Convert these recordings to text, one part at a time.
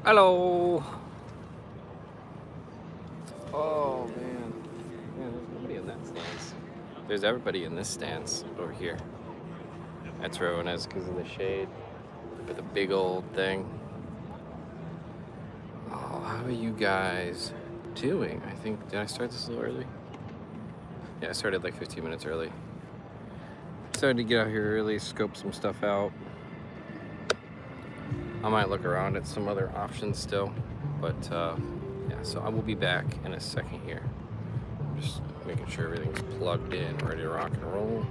Hello. Oh man, there's nobody in that stance. There's everybody in this stance over here. That's ruined us because of the shade with a big old thing. Oh, how are you guys doing? Did I start this a little early? Yeah, I started like 15 minutes early. Decided to get out here early, scope some stuff out. I might look around at some other options still, but yeah, so I will be back in a second here. Just making sure everything's plugged in, ready to rock and roll.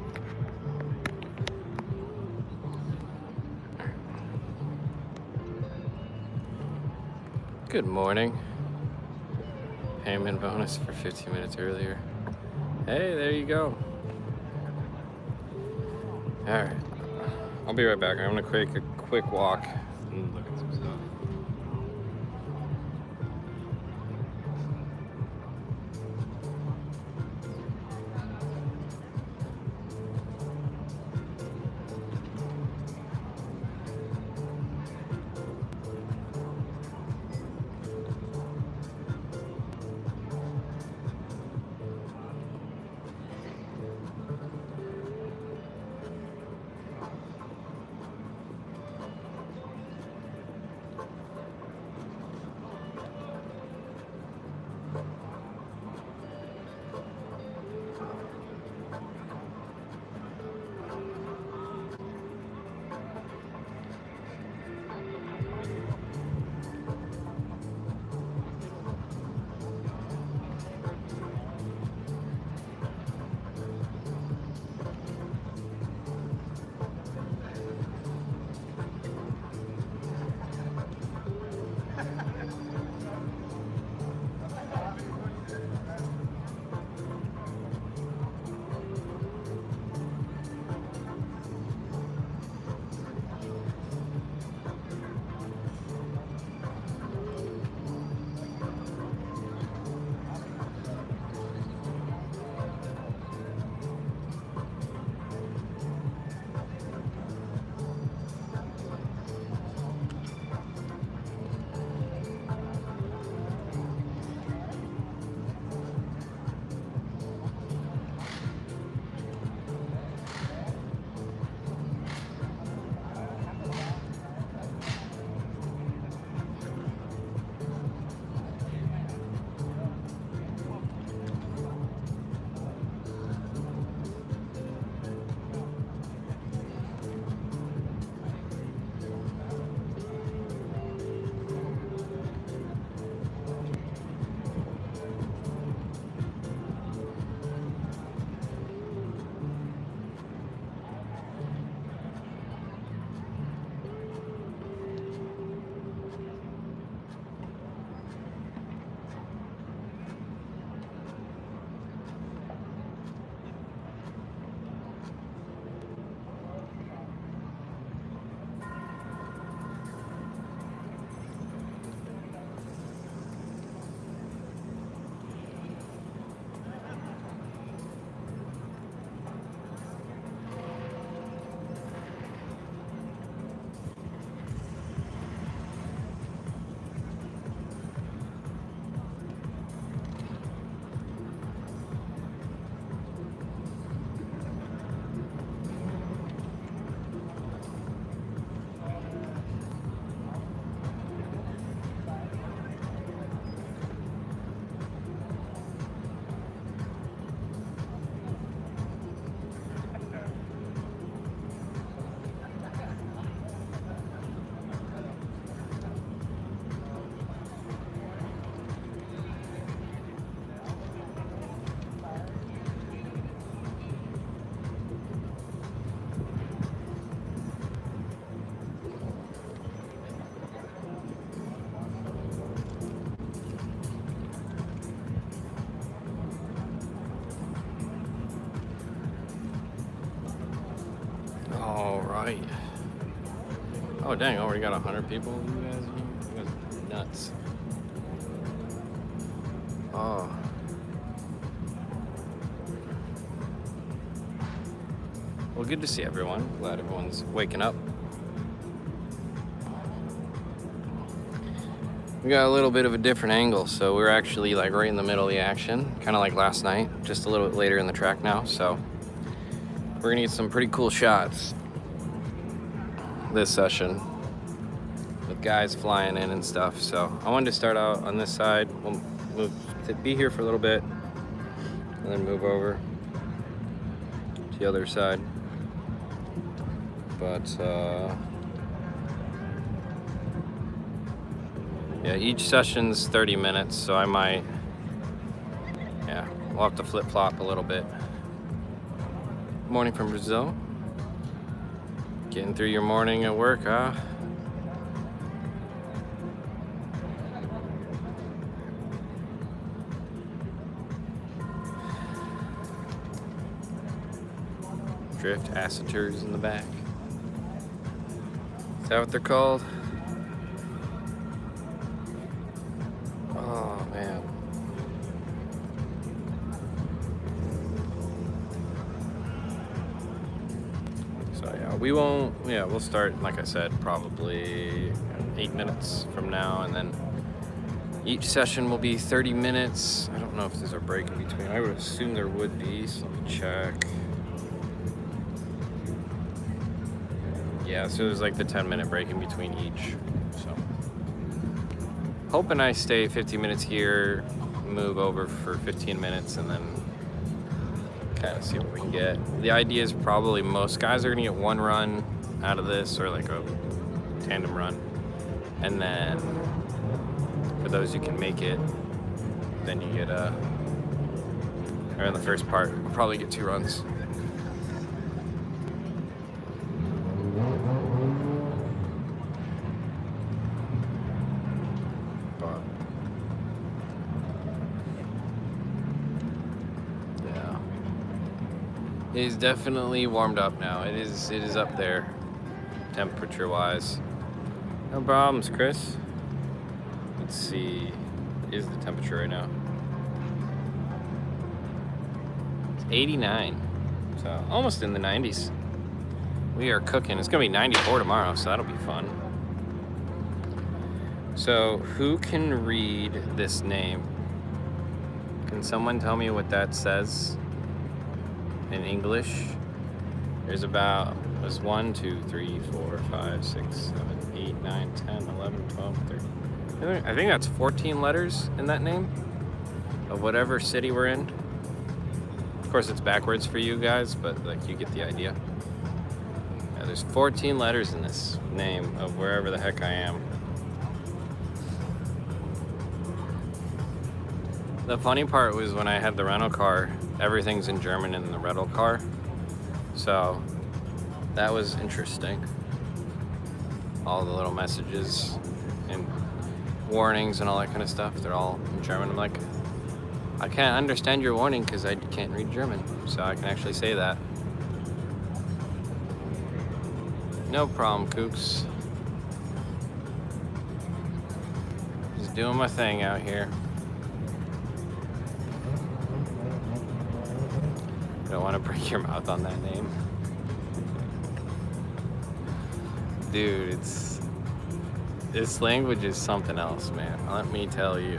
Good morning. Payment bonus for 15 minutes earlier. Hey, there you go. All right, I'll be right back. I'm gonna take a quick walk and look at some stuff. All right. Oh dang! Already got 100 people. You guys are nuts. Oh. Well, good to see everyone. Glad everyone's waking up. We got a little bit of a different angle, so we're actually like right in the middle of the action, kind of like last night, just a little bit later in the track now. So we're gonna get some pretty cool shots this session with guys flying in and stuff. So I wanted to start out on this side. We'll move to be here for a little bit and then move over to the other side. But yeah, each session's 30 minutes, so I might, yeah, we'll have to flip-flop a little bit. Morning from Brazil. Getting through your morning at work, huh? Drift aceters in the back. Is that what they're called? Oh man. So yeah, we'll start, like I said, probably 8 minutes from now, and then each session will be 30 minutes. I don't know if there's a break in between. I would assume there would be, so let me check. Yeah, so there's like the 10-minute break in between each. So hoping I stay 15 minutes here, move over for 15 minutes, and then kind of see what we can get. The idea is probably most guys are gonna get one run out of this, or like a tandem run, and then for those who can make it, then you get or in the first part, we'll probably get 2 runs. It is definitely warmed up now. It is up there, temperature wise. No problems, Chris. Let's see, what is the temperature right now? It's 89, so almost in the 90s. We are cooking. It's gonna be 94 tomorrow, so that'll be fun. So who can read this name? Can someone tell me what that says in English? There's 1, 2, 3, 4, 5, 6, 7, 8, 9, 10, 11, 12, 13. I think that's 14 letters in that name of whatever city we're in. Of course, it's backwards for you guys, but like you get the idea. Yeah, there's 14 letters in this name of wherever the heck I am. The funny part was when I had the rental car, everything's in German in the rental car. So that was interesting. All the little messages and warnings and all that kind of stuff, they're all in German. I'm like, I can't understand your warning because I can't read German. So I can actually say that. No problem, Kooks. Just doing my thing out here. Don't want to break your mouth on that name. Dude, this language is something else, man. Let me tell you.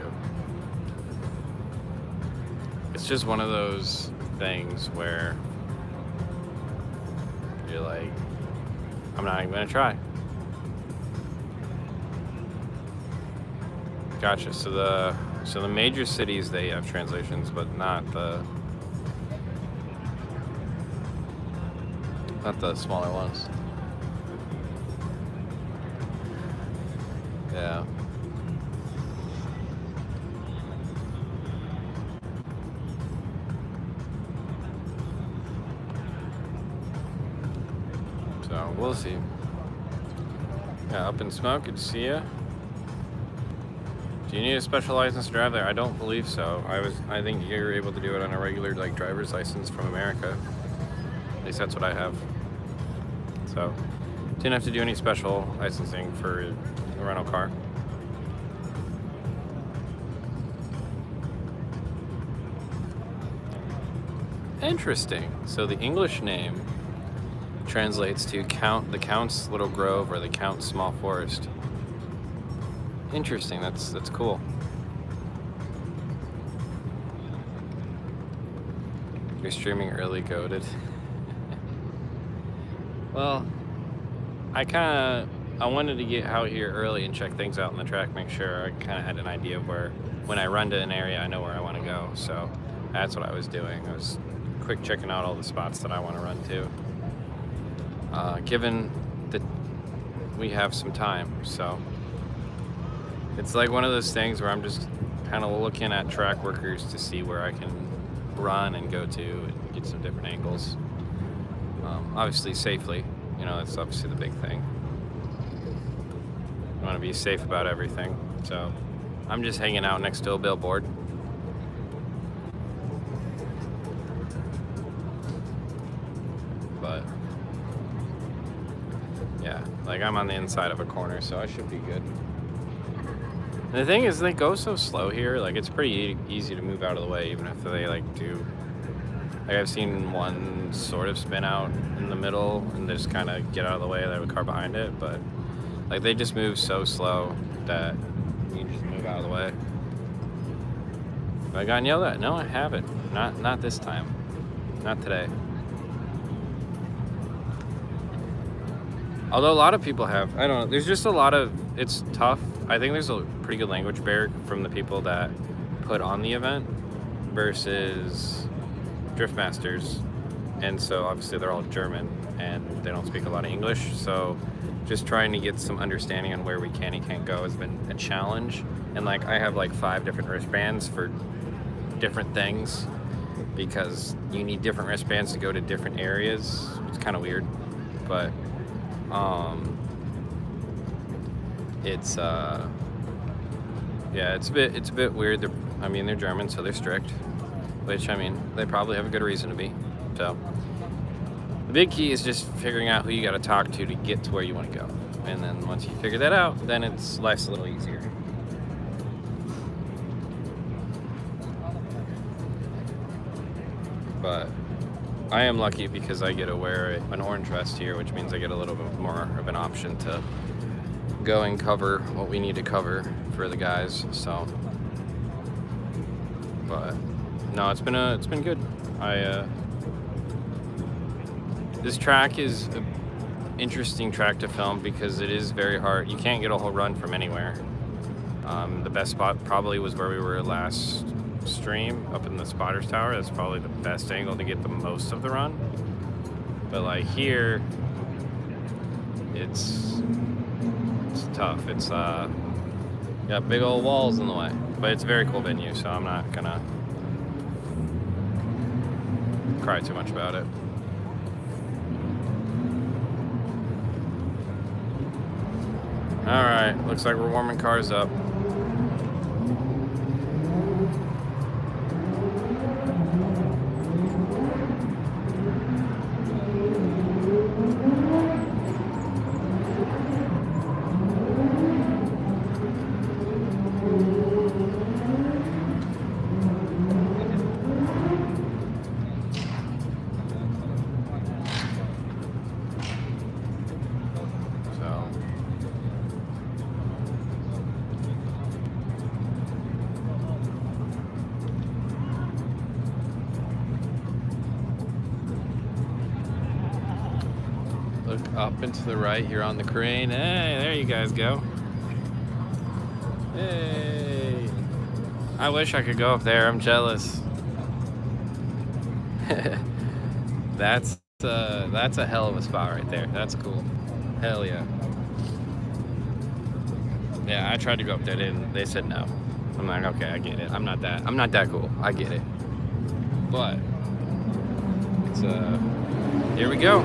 It's just one of those things where you're like, I'm not even gonna try. Gotcha. So the major cities, they have translations, but not the smaller ones. Yeah. So we'll see. Yeah, Up in Smoke, good to see ya. Do you need a special license to drive there? I don't believe so. I think you're able to do it on a regular like driver's license from America. At least that's what I have. So didn't have to do any special licensing for a rental car. Interesting. So the English name translates to the Count's Little Grove or the Count's Small Forest. Interesting. That's cool. You're streaming early goated. Well, I wanted to get out here early and check things out on the track, make sure I kind of had an idea of where, when I run to an area, I know where I want to go. So that's what I was doing. I was quick checking out all the spots that I want to run to, given that we have some time. So it's like one of those things where I'm just kind of looking at track workers to see where I can run and go to and get some different angles. Obviously safely, you know, that's obviously the big thing. You want to be safe about everything. So I'm just hanging out next to a billboard. But yeah, like I'm on the inside of a corner, so I should be good. And the thing is, they go so slow here, like it's pretty easy to move out of the way, even if they like do. Like I've seen one sort of spin out in the middle and just kind of get out of the way. They have a car behind it, but like they just move so slow that you can just move out of the way. Have I gotten yelled at? No, I haven't. Not this time. Not today. Although a lot of people have. I don't know. There's just a lot of. It's tough. I think there's a pretty good language barrier from the people that put on the event versus Drift Masters, and so obviously they're all German and they don't speak a lot of English, so just trying to get some understanding on where we can and can't go has been a challenge. And like I have like 5 different wristbands for different things because you need different wristbands to go to different areas. It's kind of weird, but it's yeah, it's a bit weird. They're German, so they're strict. Which, I mean, they probably have a good reason to be. So, the big key is just figuring out who you got to talk to get to where you want to go. And then once you figure that out, then life's a little easier. But I am lucky because I get to wear an orange vest here, which means I get a little bit more of an option to go and cover what we need to cover for the guys. So, but no, it's been good. This track is an interesting track to film because it is very hard. You can't get a whole run from anywhere. The best spot probably was where we were last stream, up in the spotters tower. That's probably the best angle to get the most of the run. But like here, it's tough. It's got big old walls in the way, but it's a very cool venue, so I'm not gonna cry too much about it. All right, looks like we're warming cars up. Up and to the right here on the crane. Hey, there you guys go. Hey. I wish I could go up there. I'm jealous. That's a hell of a spot right there. That's cool. Hell yeah. Yeah, I tried to go up there and they said no. I'm like, okay, I get it. I'm not that cool. I get it. But it's here we go.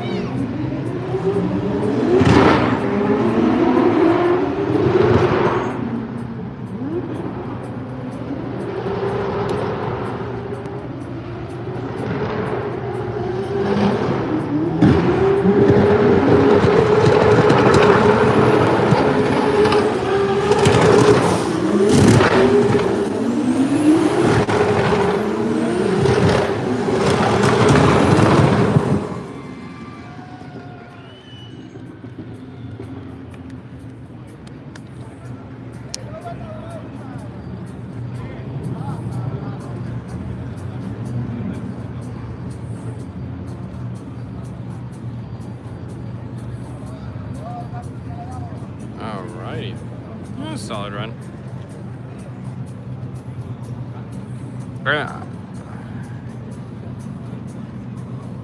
was a solid run.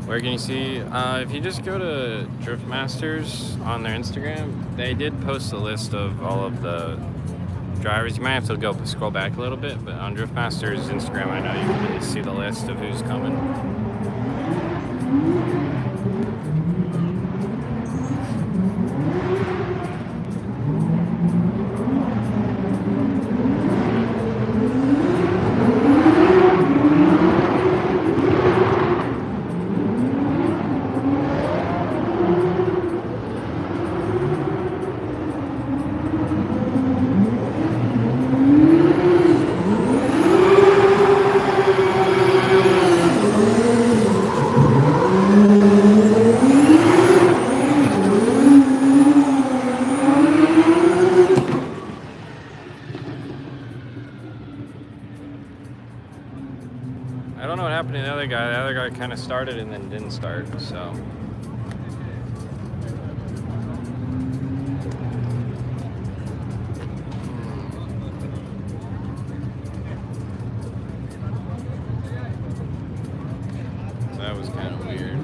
Where can you see? If you just go to Driftmasters on their Instagram, they did post a list of all of the drivers. You might have to go scroll back a little bit, but on Driftmasters Instagram, I know you can really see the list of who's coming. I don't know what happened to the other guy. The other guy kind of started and then didn't start, so. That was kind of weird.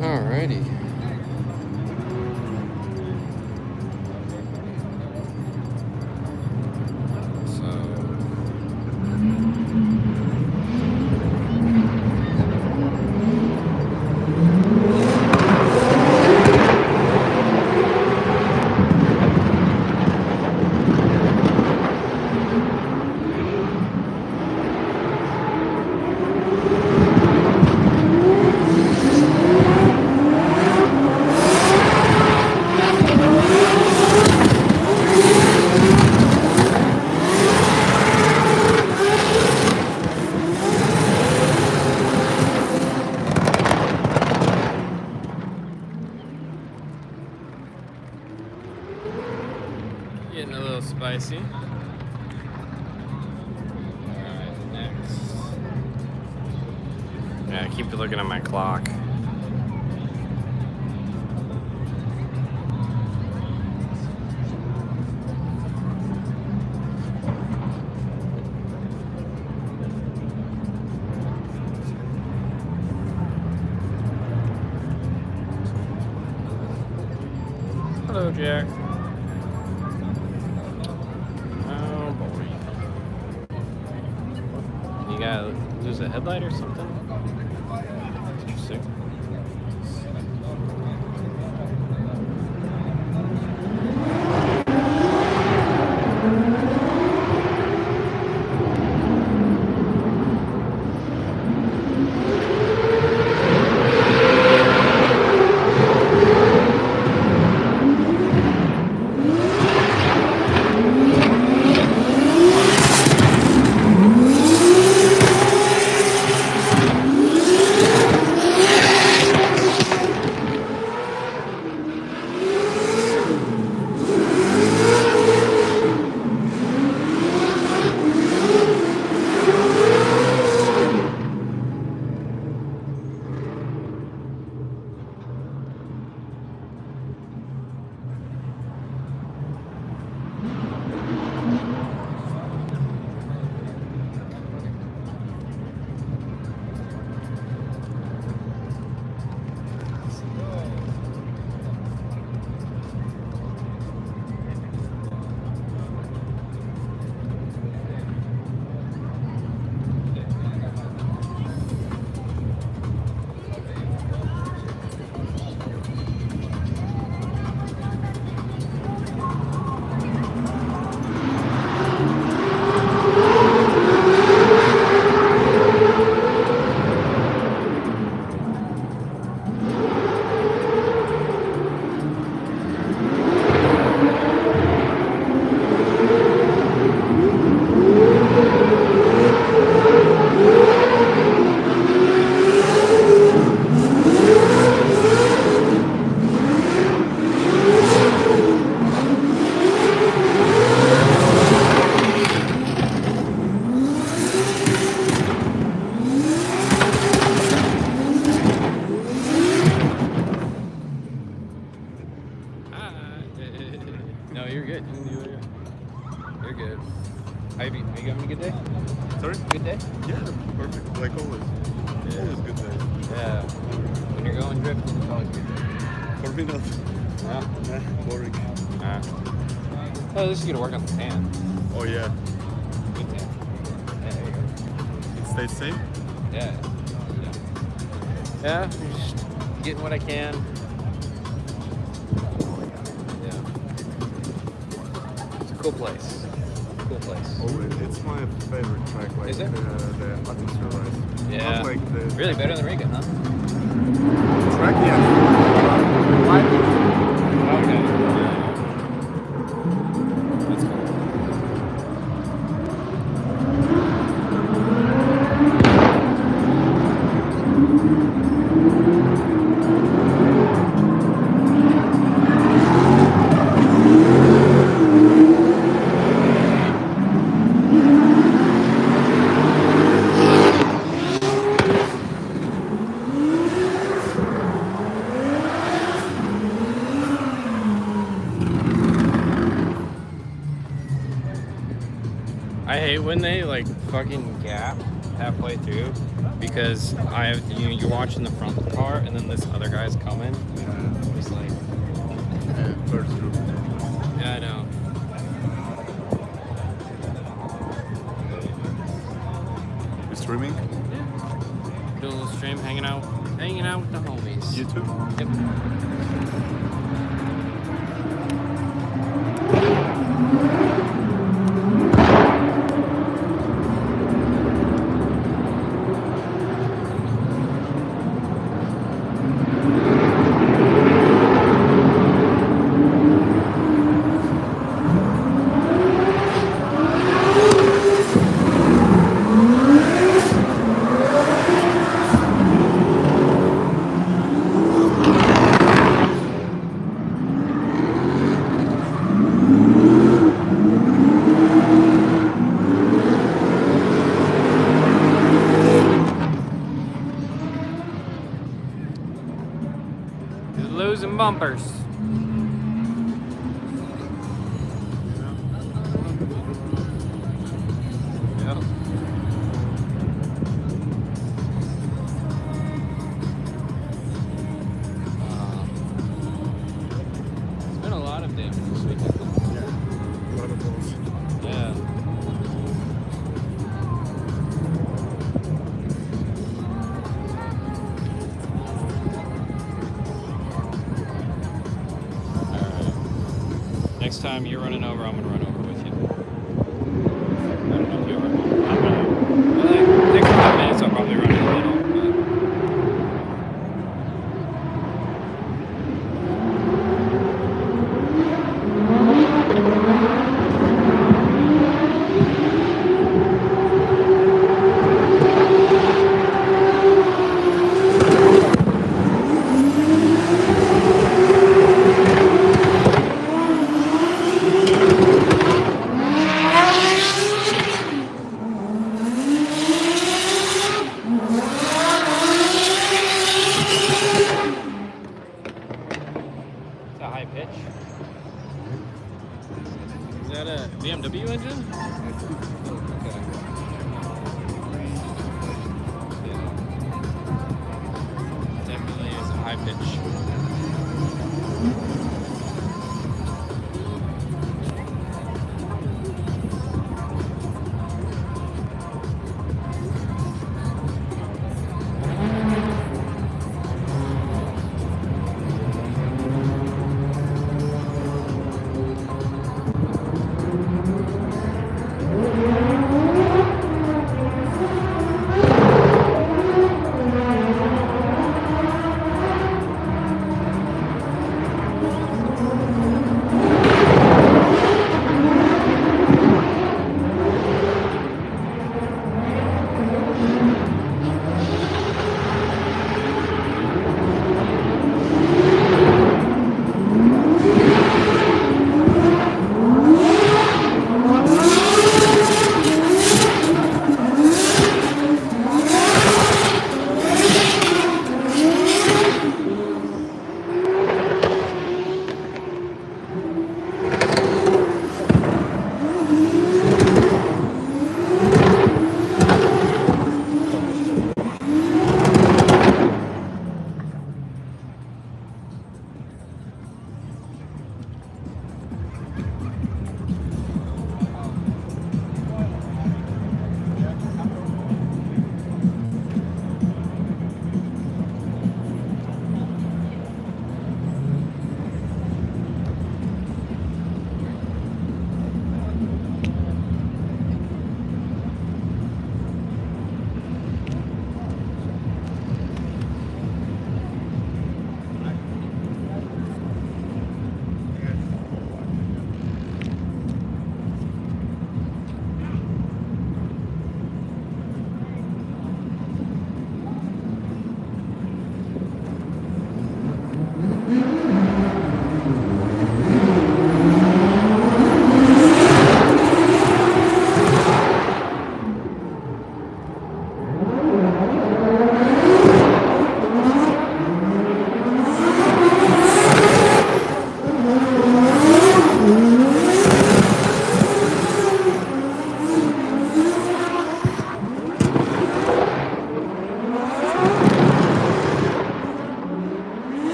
Alrighty. Getting a little spicy. Alright, next. Yeah, I keep looking at my clock. Hello, Jack. You gotta lose a headlight or something? Interesting. day? Yeah, perfect. Like always. Yeah. Always good day. Yeah. When you're going drifting, it's always good. For me, not. Yeah. Boring. Oh, this is gonna work on the tan. Oh, yeah. Good tan. Yeah, there you go. It stays same? Yeah. Yeah, I'm just getting what I can. Yeah. It's a cool place. Cool place. Oh, it's my favorite track. Like, Is it? The atmosphere rise. Yeah. Not like the Really better than Riga, huh? track, yeah. Okay. That's cool. I hate when they like fucking gap halfway through because you're watching the front car and then this other guy's coming. Yeah. It's like, First group. yeah, I know. You streaming? Do a little stream, hanging out with the homies. YouTube? Yep. Just losing bumpers. Yep. There's been a lot of damage this weekend. Yeah. A lot of balls. Yeah. Alright. Next time you're running over, I'm gonna run over with you. I don't know if you are. I'm gonna. Well, like, next 5 minutes, I'll probably run in the middle. It's a high pitch. Is that a BMW engine? Okay. Yeah. Definitely is a high pitch.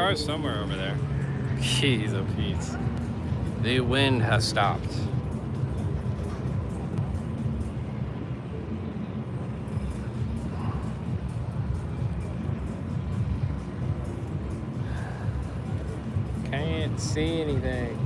car's somewhere over there. Jeez, oh Pete. The wind has stopped. Can't see anything.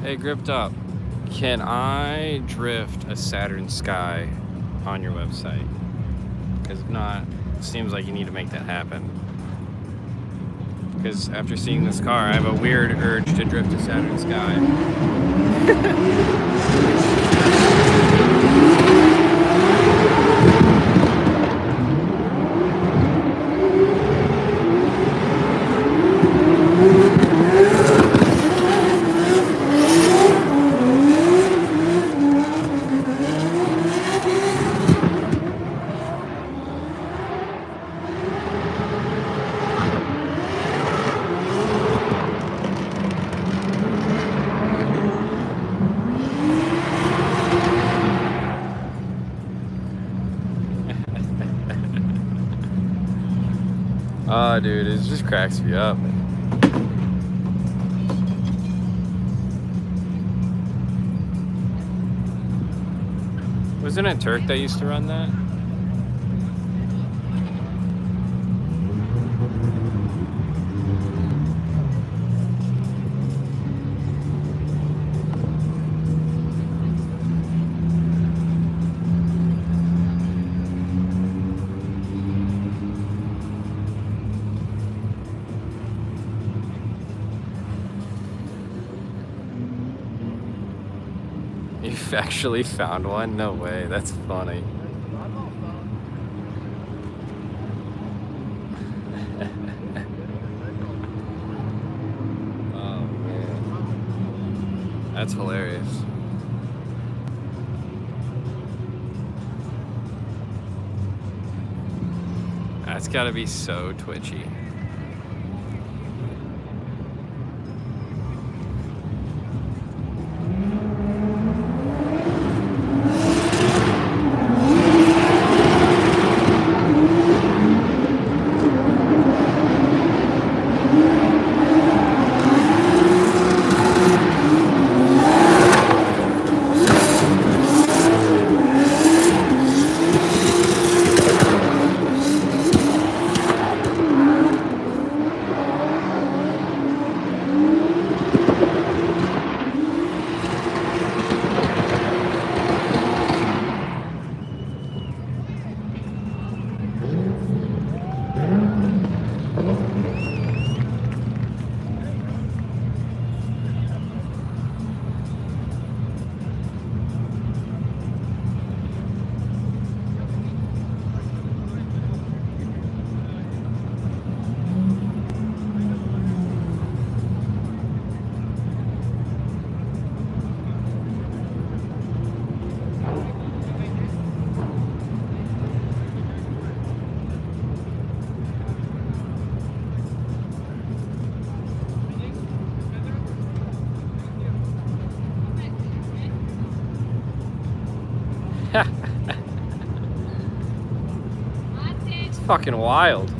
Hey, Gripped Up. Can I drift a Saturn Sky on your website? Because if not, it seems like you need to make that happen. Because after seeing this car, I have a weird urge to drift a Saturn Sky. Oh, dude, it just cracks me up. Wasn't it Turk that used to run that? You've actually found one? No way, that's funny. Oh man, that's hilarious. That's gotta be so twitchy. It's fucking wild.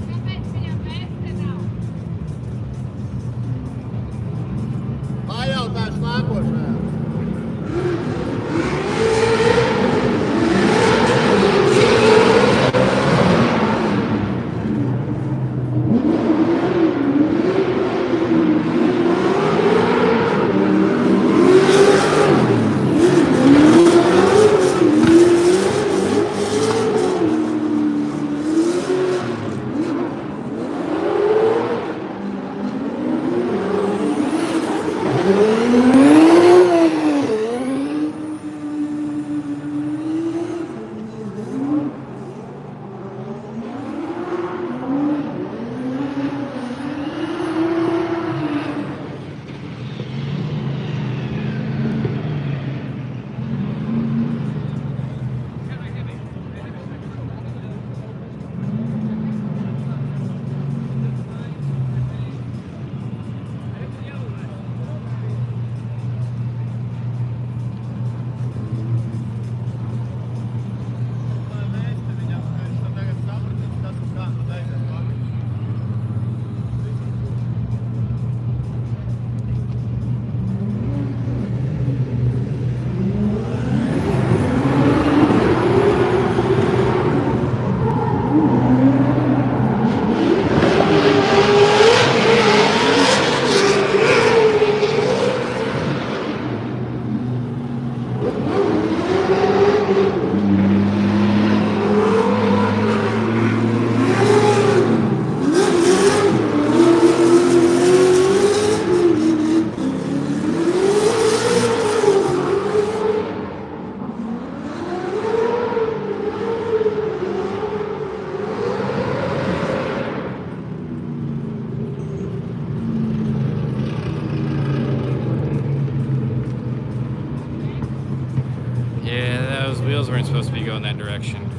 weren't supposed to be going that direction.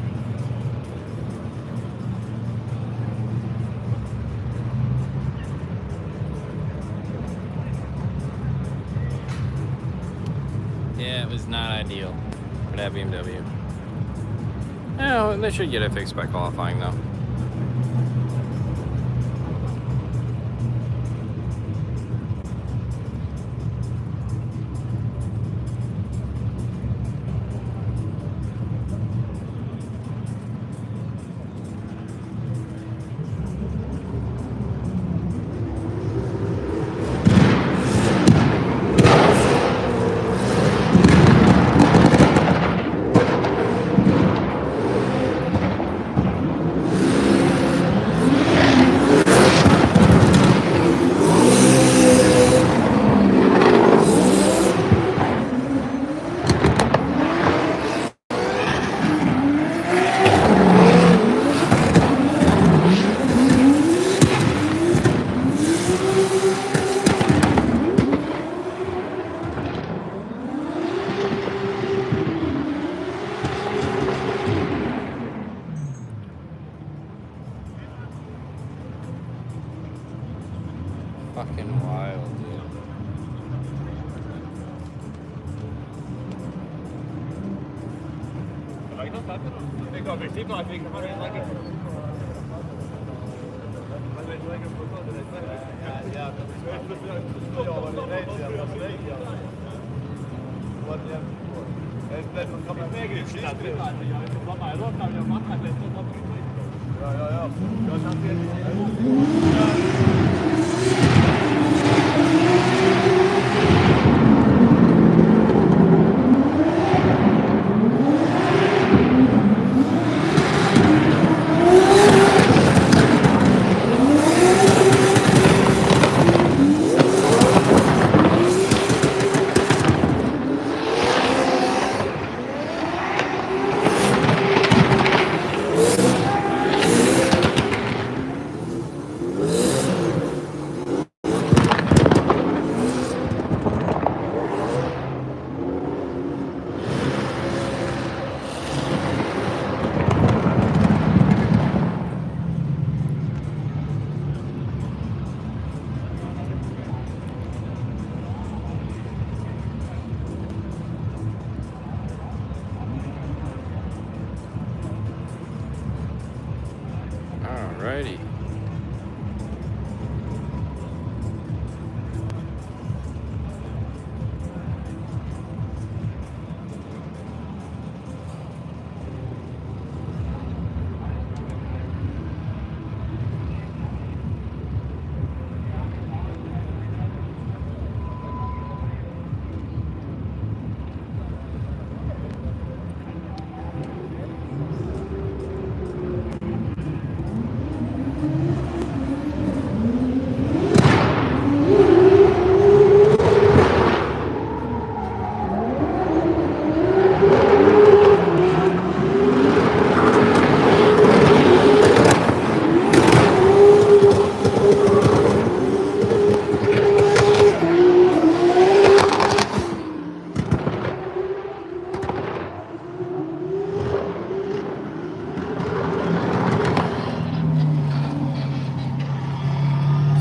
Yeah, it was not ideal for that BMW. No, they should get it fixed by qualifying though. Fucking wild, dude. Alrighty.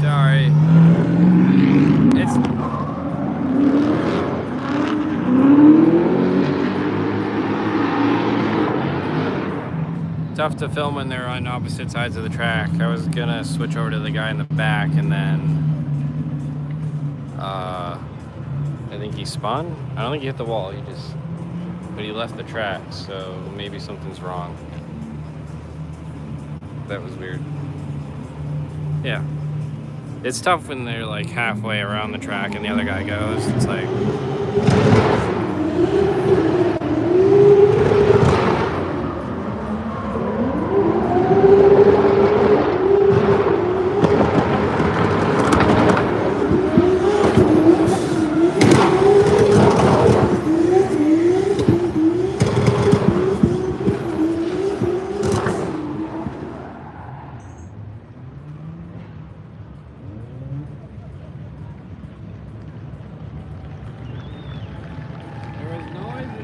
Sorry. It's tough to film when they're on opposite sides of the track. I was gonna switch over to the guy in the back and then I think he spun. I don't think he hit the wall, but he left the track, so maybe something's wrong. That was weird. Yeah. It's tough when they're like halfway around the track and the other guy goes. It's like... There was noise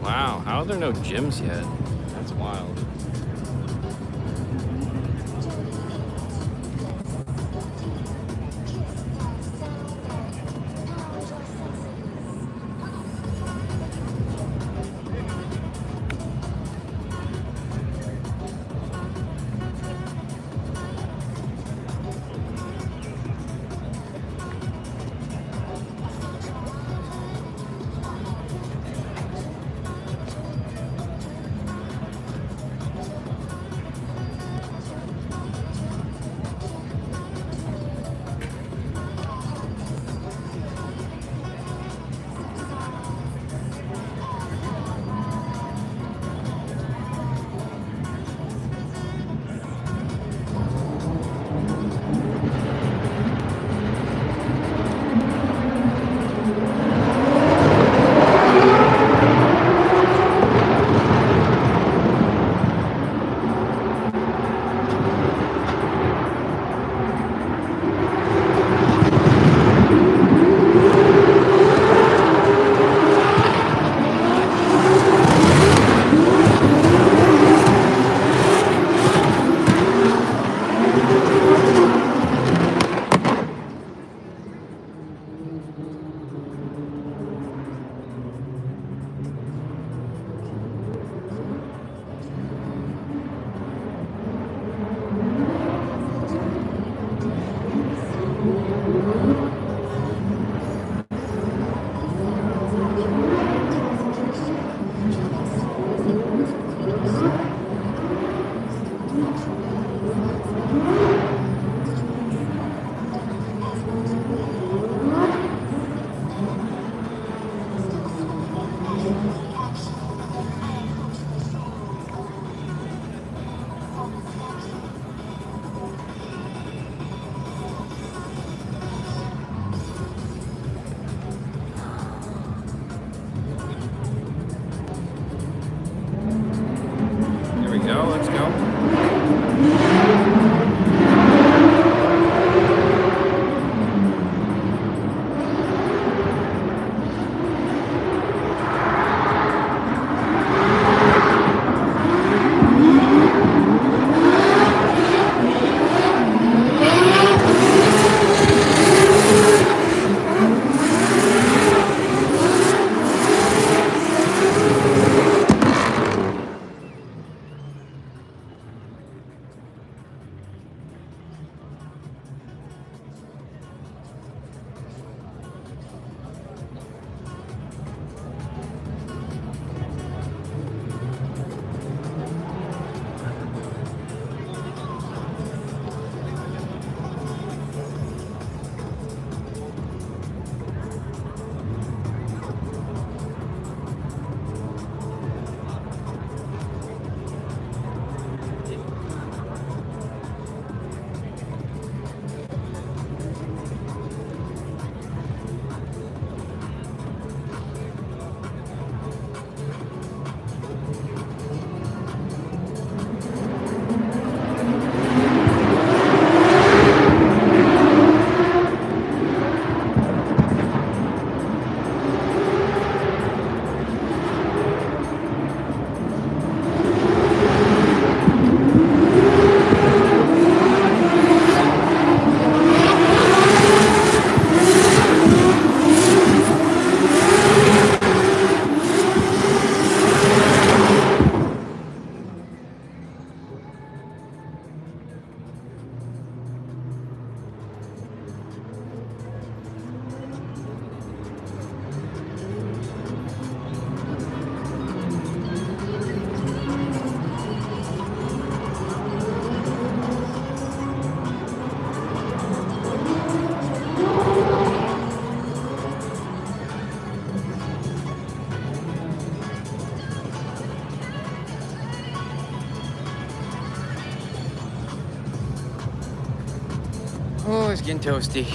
Wow, how are there no gyms yet? That's wild. Here we go, let's go. Oh, it's getting toasty.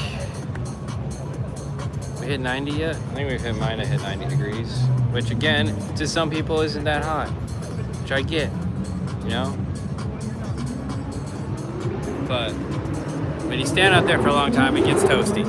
We hit 90 yet? I think we've hit mine to hit 90 degrees. Which again, to some people isn't that hot. Which I get, you know? But when you stand out there for a long time, it gets toasty.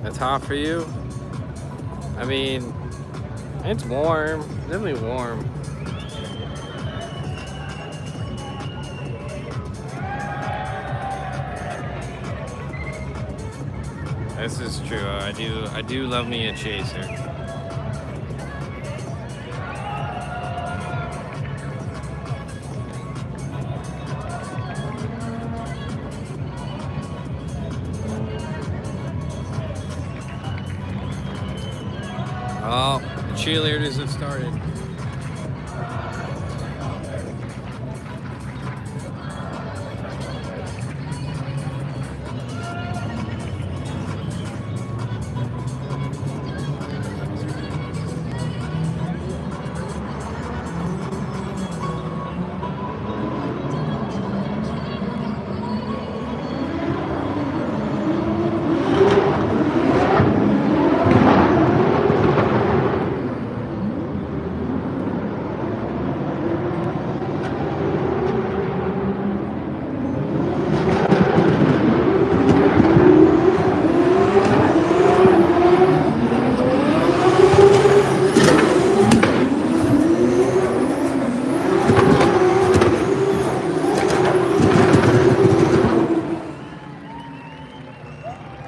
That's hot for you? I mean, it's warm. Definitely warm. This is true. I do love me a chaser. Oh, the cheerleaders have started.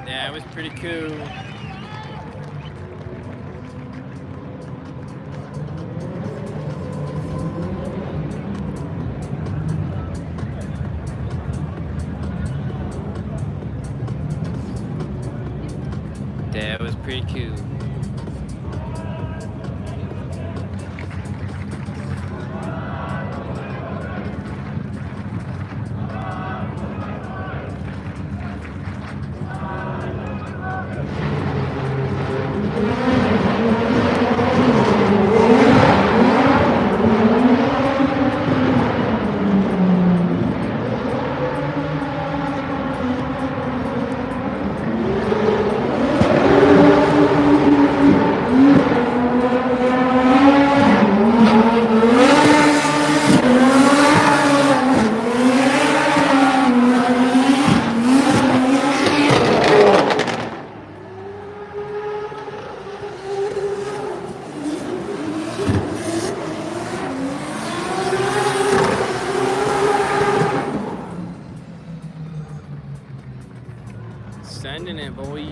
Yeah, it was pretty cool. That was pretty cool. Sending it, boy.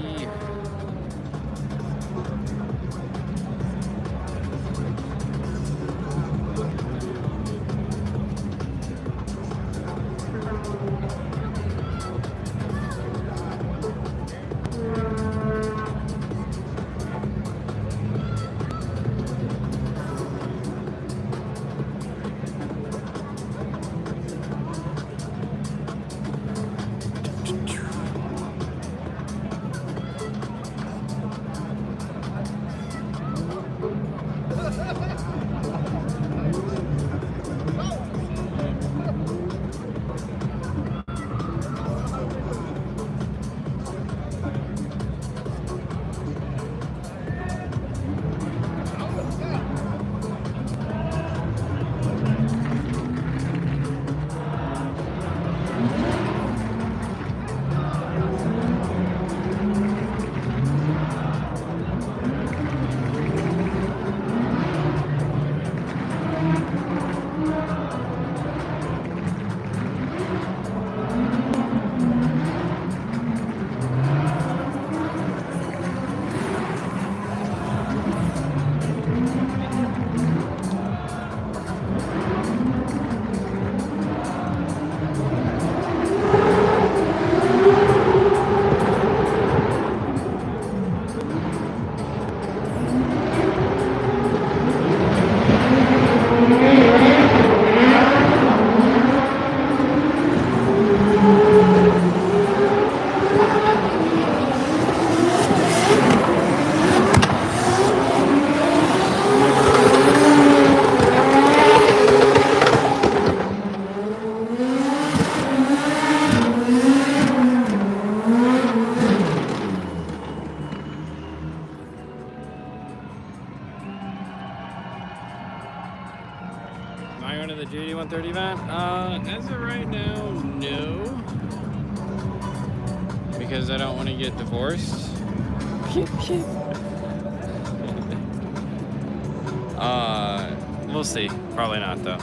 Am I going to the GD130 event? As of right now, no. Because I don't want to get divorced. We'll see. Probably not though.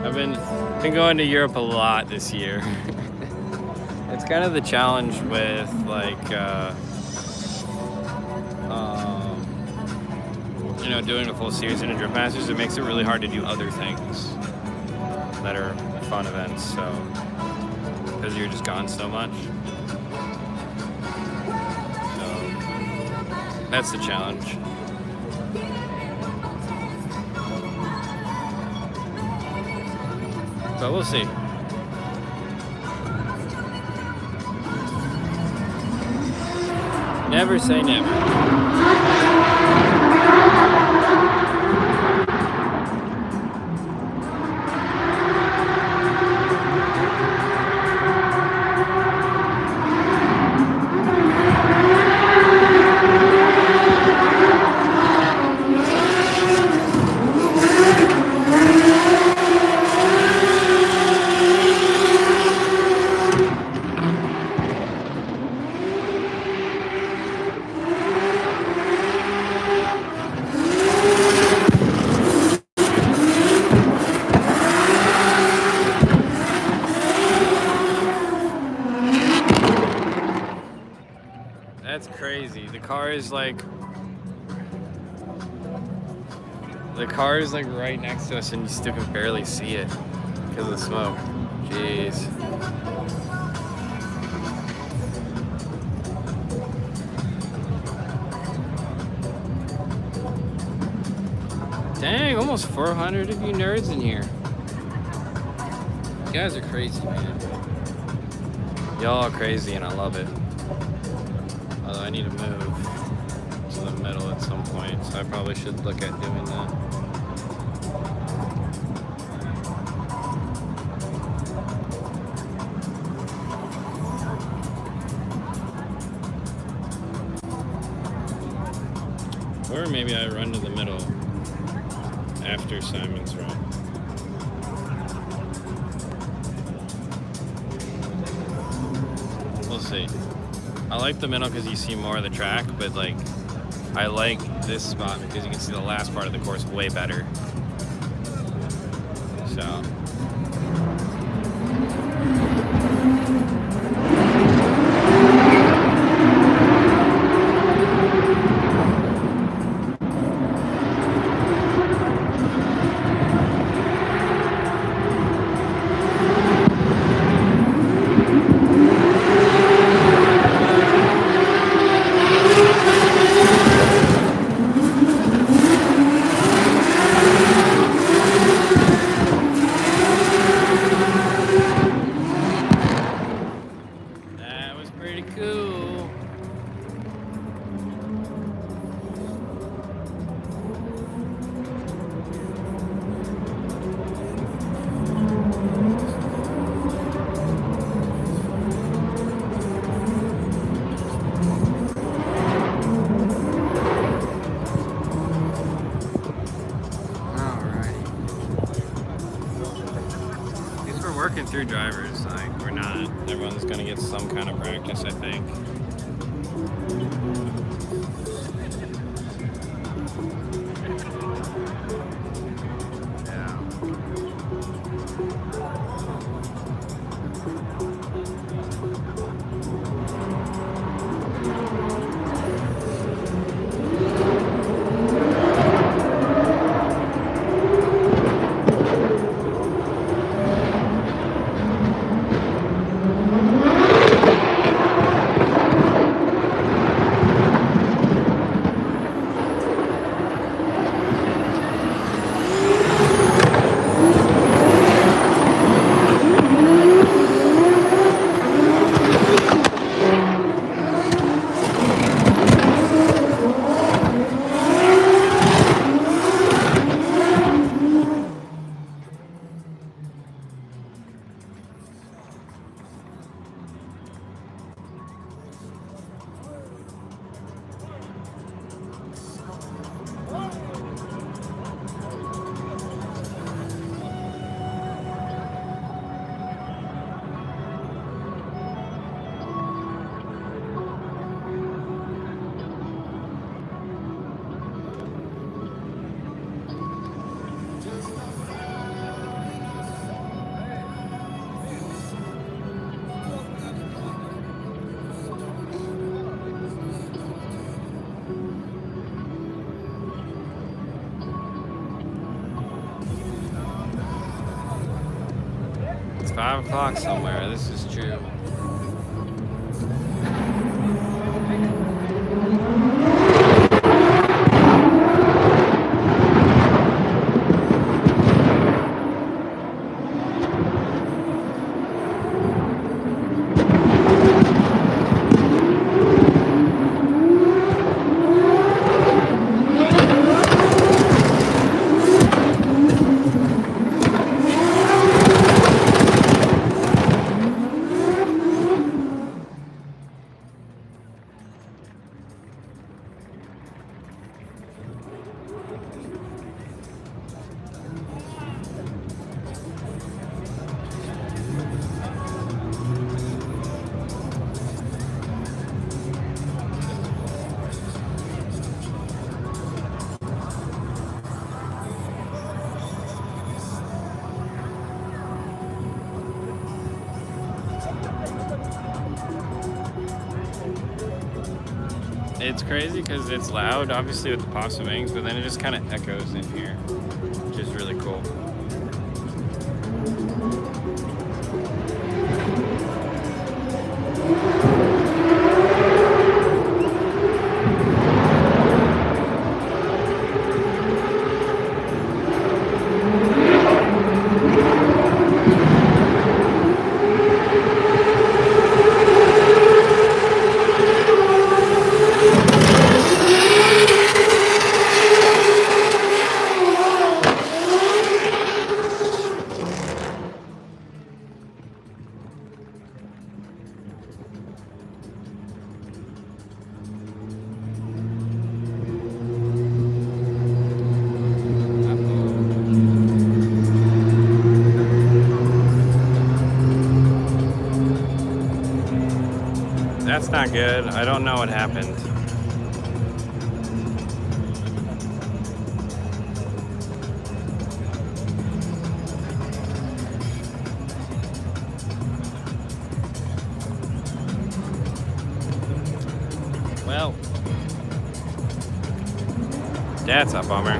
I've been going to Europe a lot this year. It's kind of the challenge with like you know, doing a full series in a Drift Masters. It makes it really hard to do other things that are fun events. So because you're just gone so much. So that's the challenge. But we'll see. Never say never. That's crazy. The car is like right next to us and you still can barely see it because of the smoke. Jeez. Dang, almost 400 of you nerds in here. You guys are crazy, man. Y'all are crazy and I love it. Although I need to move to the middle at some point, so I probably should look at doing that. Or maybe I run to the middle after Simon's run. We'll see. I like the middle because you see more of the track, but like I like this spot because you can see the last part of the course way better. So working through drivers, like we're not, everyone's gonna get some kind of practice, I think. It's 5 o'clock somewhere. This is true. It's crazy because it's loud, obviously, with the possum wings, but then it just kind of echoes in here, which is really cool. That's not good. I don't know what happened. Well, that's a bummer.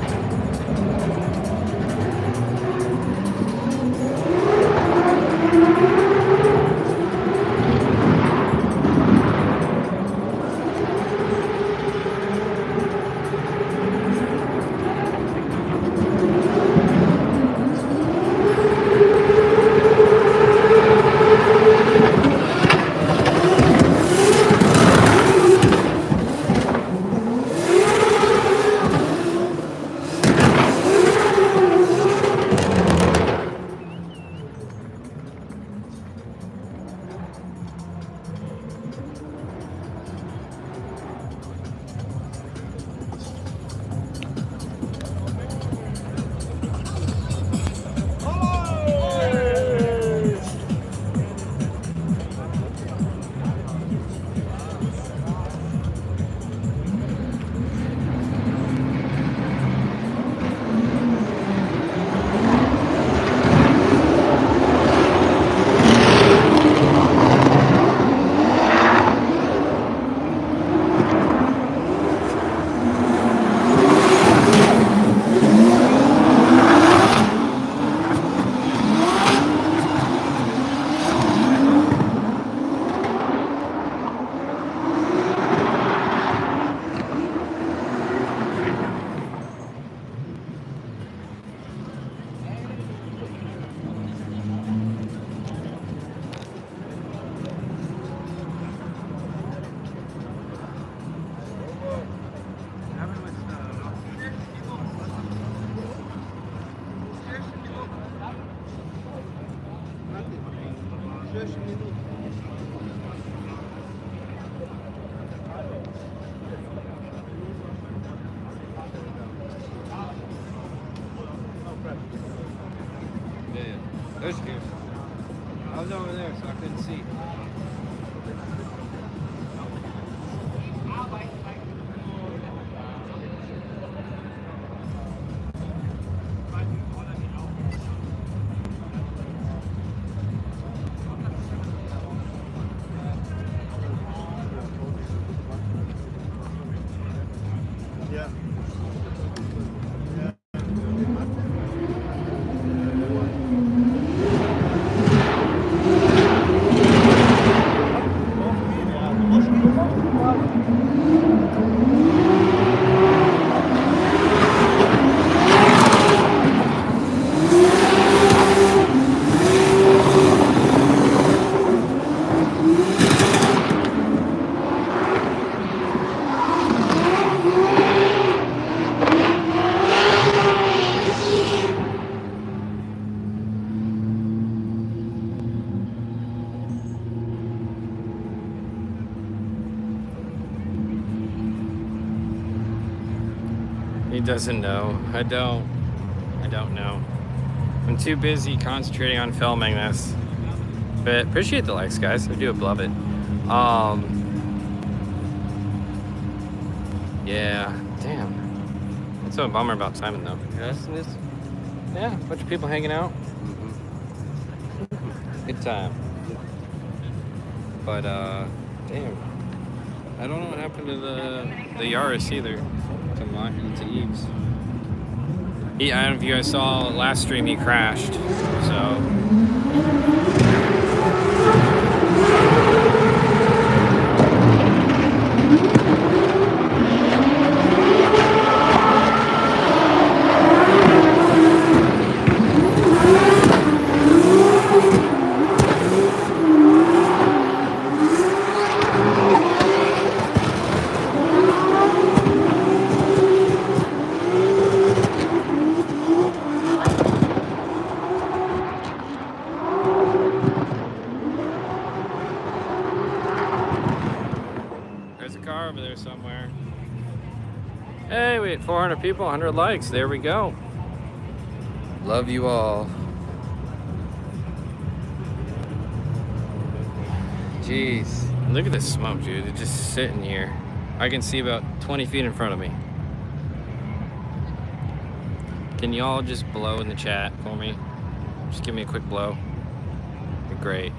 There's good. I was over there, so I couldn't see. Yeah. He doesn't know. I don't know. I'm too busy concentrating on filming this. But appreciate the likes, guys. I do love it. Yeah, damn. It's so a bummer about Simon though. Yeah, a bunch of people hanging out. Good time. But damn. I don't know what happened to the Yaris either. To Eves. I don't know if you guys saw last stream, he crashed. So there's a car over there somewhere. Hey, we had 400 people, 100 likes. There we go. Love you all. Jeez. Look at this smoke, dude. It's just sitting here. I can see about 20 feet in front of me. Can you all just blow in the chat for me? Just give me a quick blow. Great.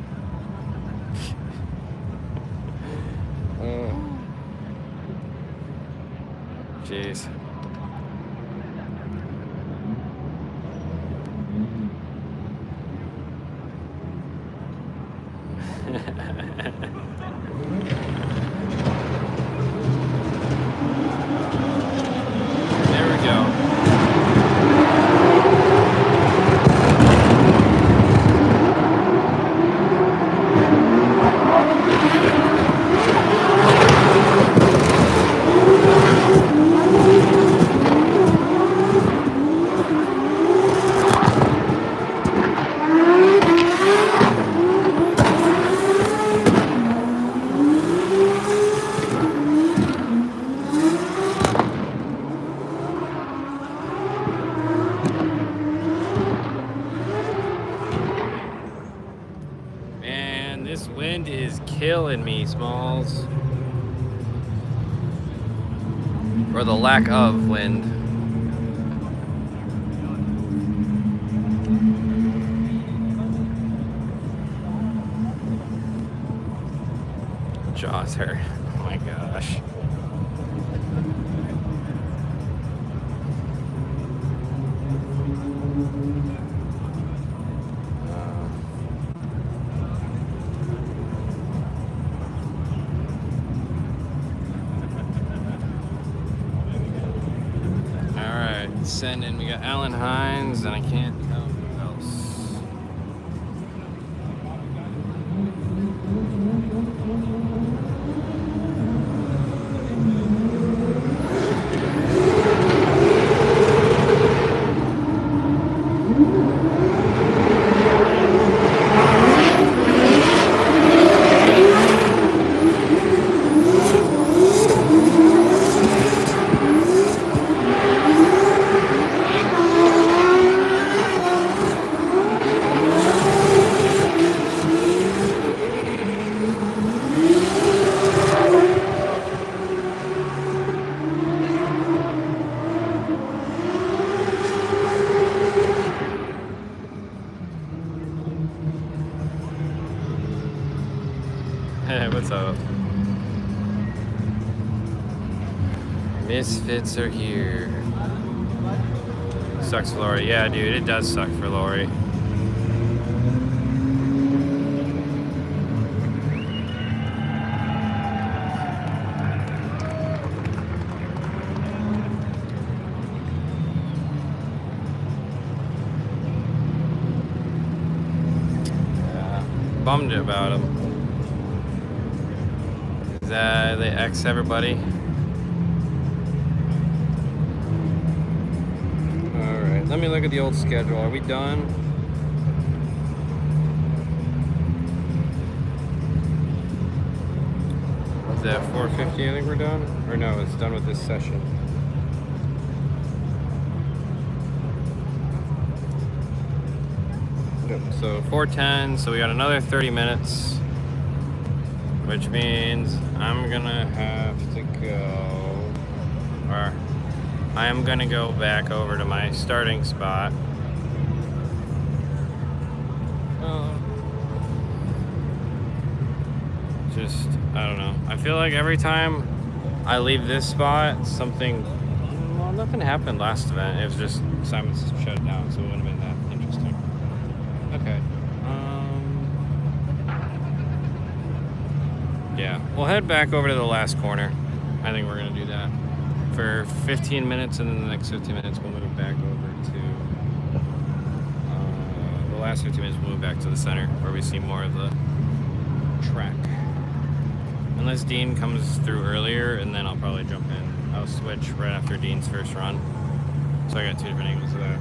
Jeez. There we go. Man, this wind is killing me, Smalls. Or the lack of wind. Jaws hurt. Oh my gosh. Sending. We got Alan Hines, and I can't tell who else. Hey, what's up? Misfits are here. Sucks for Lori. Yeah, dude, it does suck for Lori. Yeah, bummed about him. They X everybody. Alright, let me look at the old schedule. Are we done? Is that 4:50? I think we're done? Or no, it's done with this session. So 4:10. So we got another 30 minutes, which means I'm gonna have to go, or I am gonna go back over to my starting spot. Just, I don't know. I feel like every time I leave this spot, something, well, nothing happened last event. It was just Simon's shut it down, so it wouldn't have been that interesting. Okay. Yeah, we'll head back over to the last corner. I think we're gonna do that for 15 minutes, and then the next 15 minutes we'll move back over to the last 15 minutes we'll move back to the center where we see more of the track. Unless Dean comes through earlier, and then I'll probably jump in. I'll switch right after Dean's first run. So I got two different angles of that.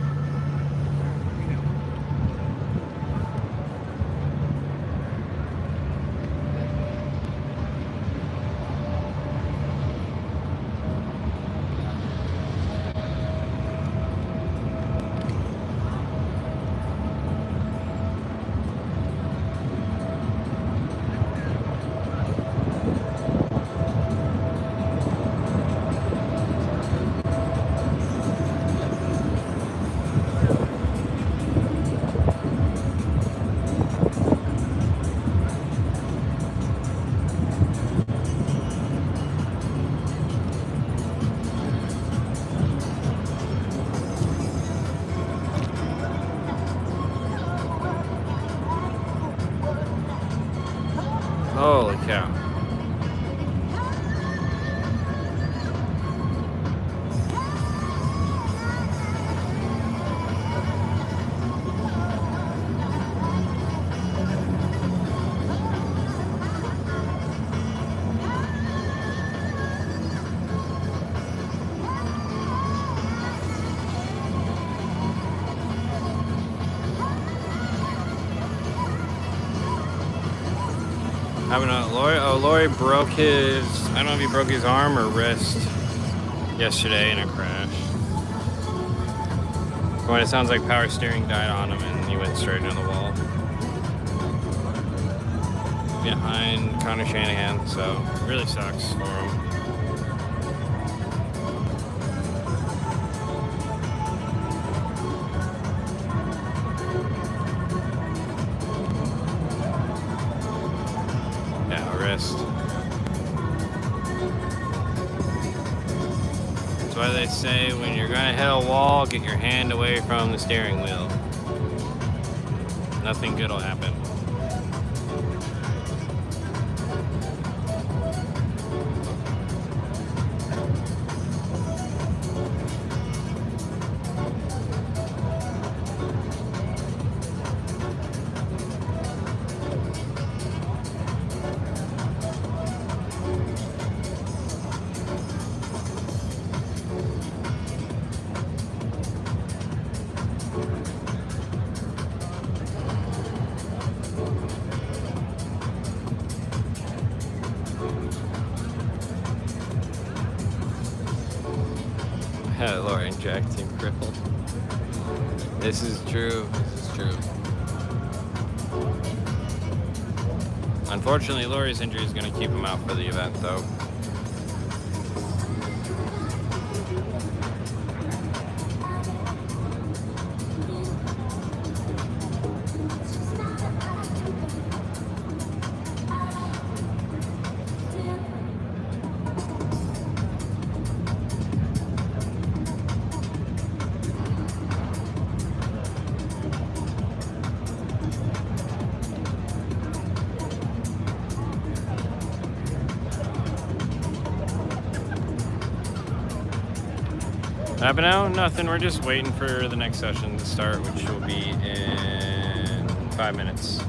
Holy cow. Lori broke his, I don't know if he broke his arm or wrist yesterday in a crash. From what it sounds like, power steering died on him and he went straight into the wall. Behind Connor Shanahan, so it really sucks for him. That's why they say when you're gonna hit a wall, get your hand away from the steering wheel. Nothing good will happen. Lori and Jack team crippled. This is true. This is true. Unfortunately, Lori's injury is going to keep him out for the event, though. Happening now? Nothing. We're just waiting for the next session to start, which will be in 5 minutes.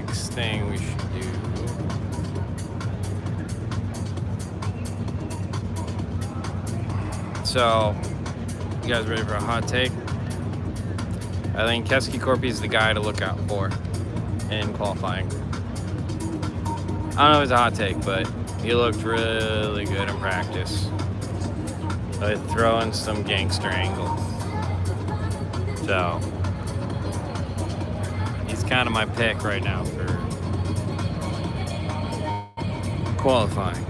next thing we should do. So, you guys ready for a hot take? I think Keski Korpi is the guy to look out for in qualifying. I don't know if it's a hot take, but he looked really good in practice. Like throwing some gangster angle. So, he's kind of my pick right now for qualifying.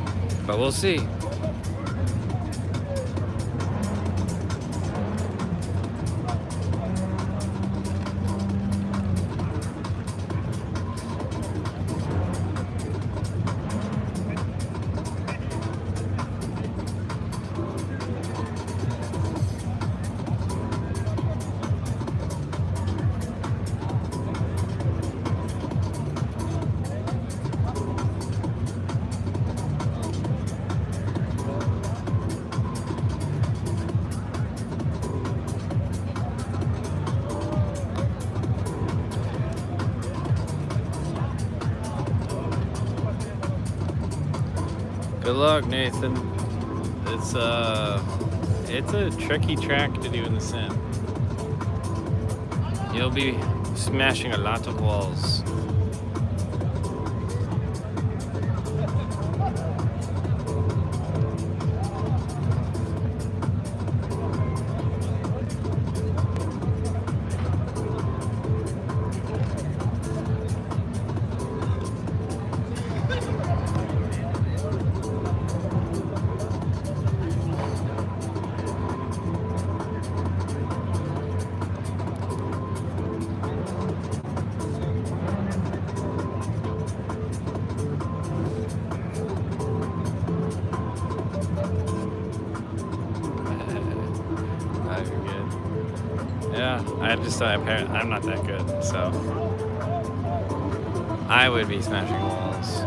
But we'll see. Good luck, Nathan. It's a tricky track to do in the sim. You'll be smashing a lot of walls. Yeah, I'm not that good, so I would be smashing walls.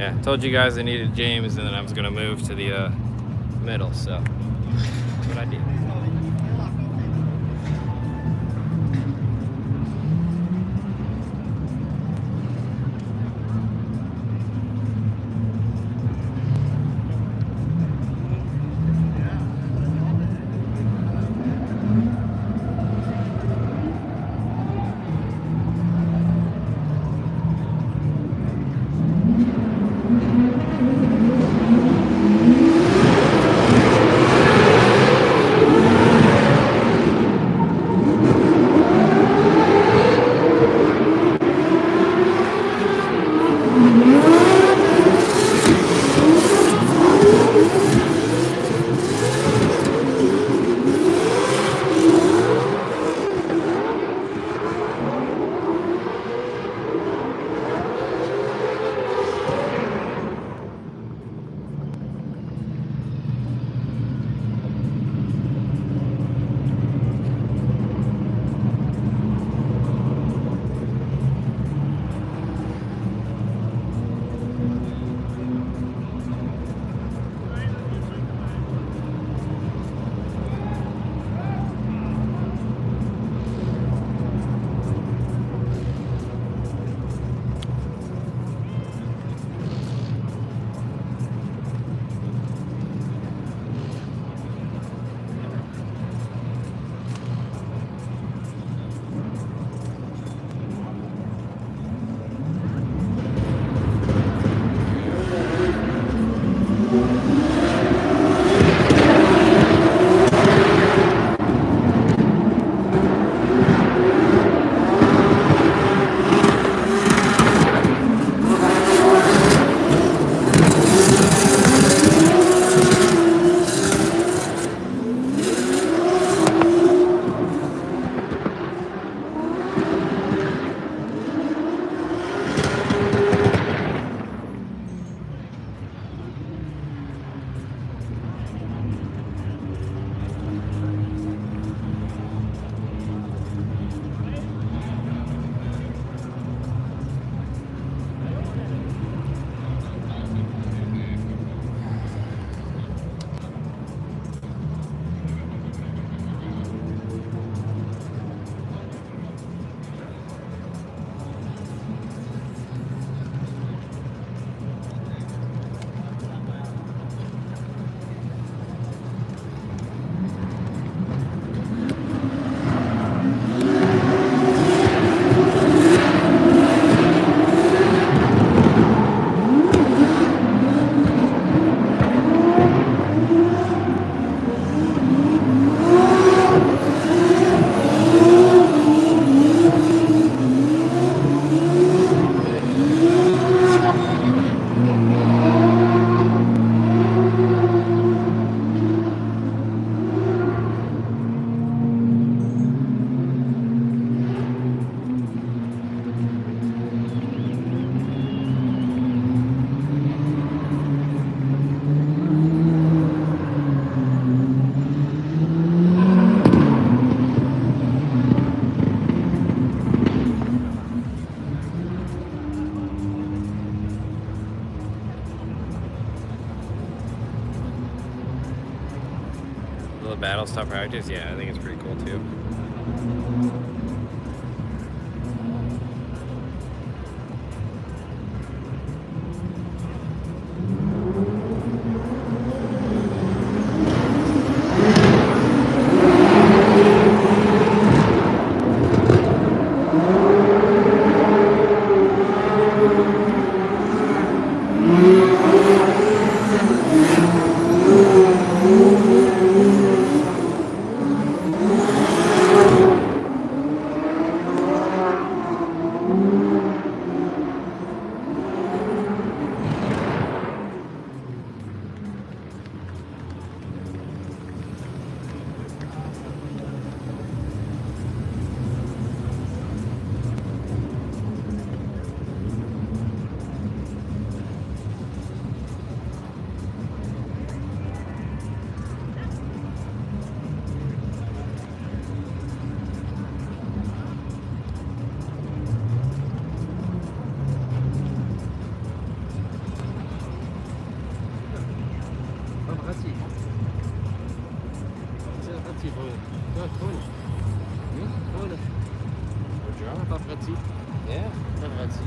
Yeah, told you guys I needed James, and then I was gonna move to the middle. So that's what I did. The battle stop practice, yeah, I think it's pretty cool too. vorne. Da, vorne. Vorne. Withdraw? Paparazzi. Yeah. Paparazzi.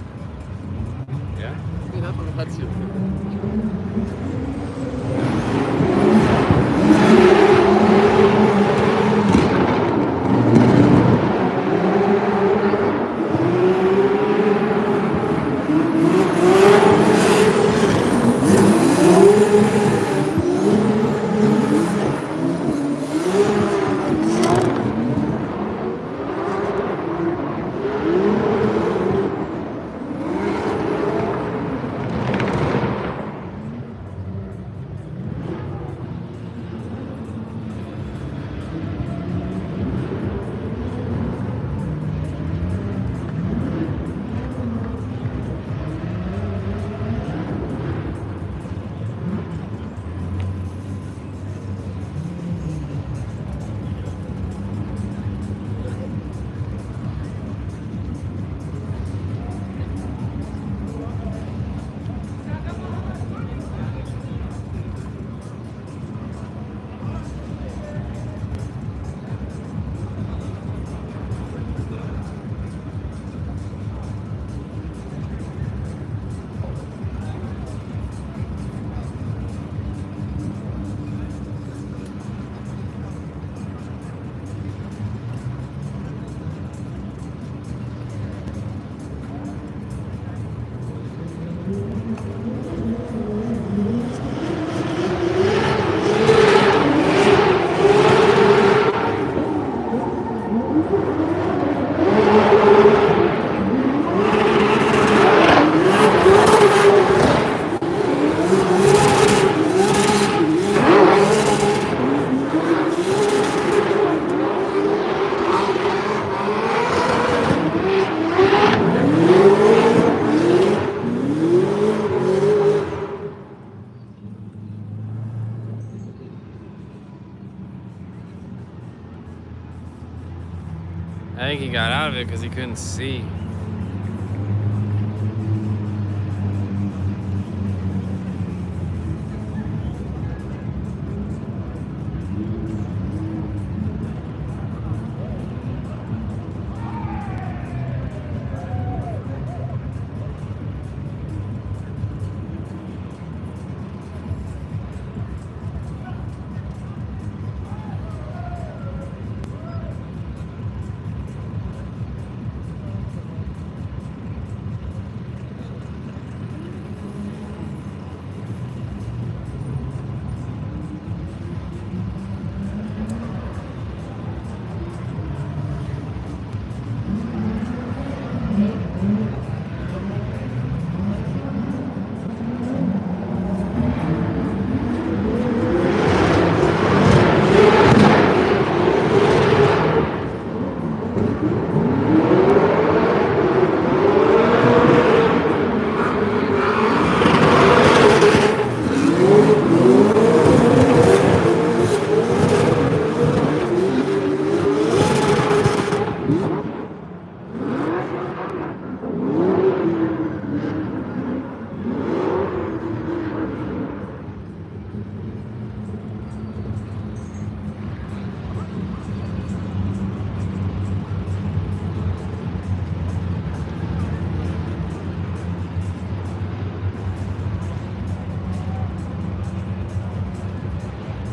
Yeah. Genau, Paparazzi. I think he got out of it because he couldn't see.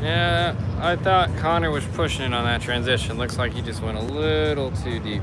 Yeah, I thought Connor was pushing it on that transition. Looks like he just went a little too deep.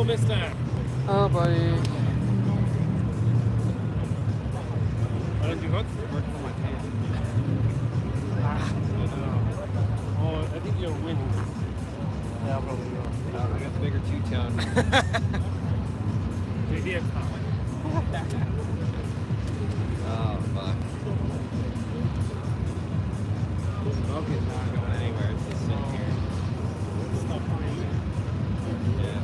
Hello, mister. Oh, buddy. Aren't you hot? Oh, I think you're winning. Yeah, probably you are. I got the bigger two-tone. Maybe Oh, fuck. Smoke is not going anywhere. It's just sitting here. Stop breathing. Yeah.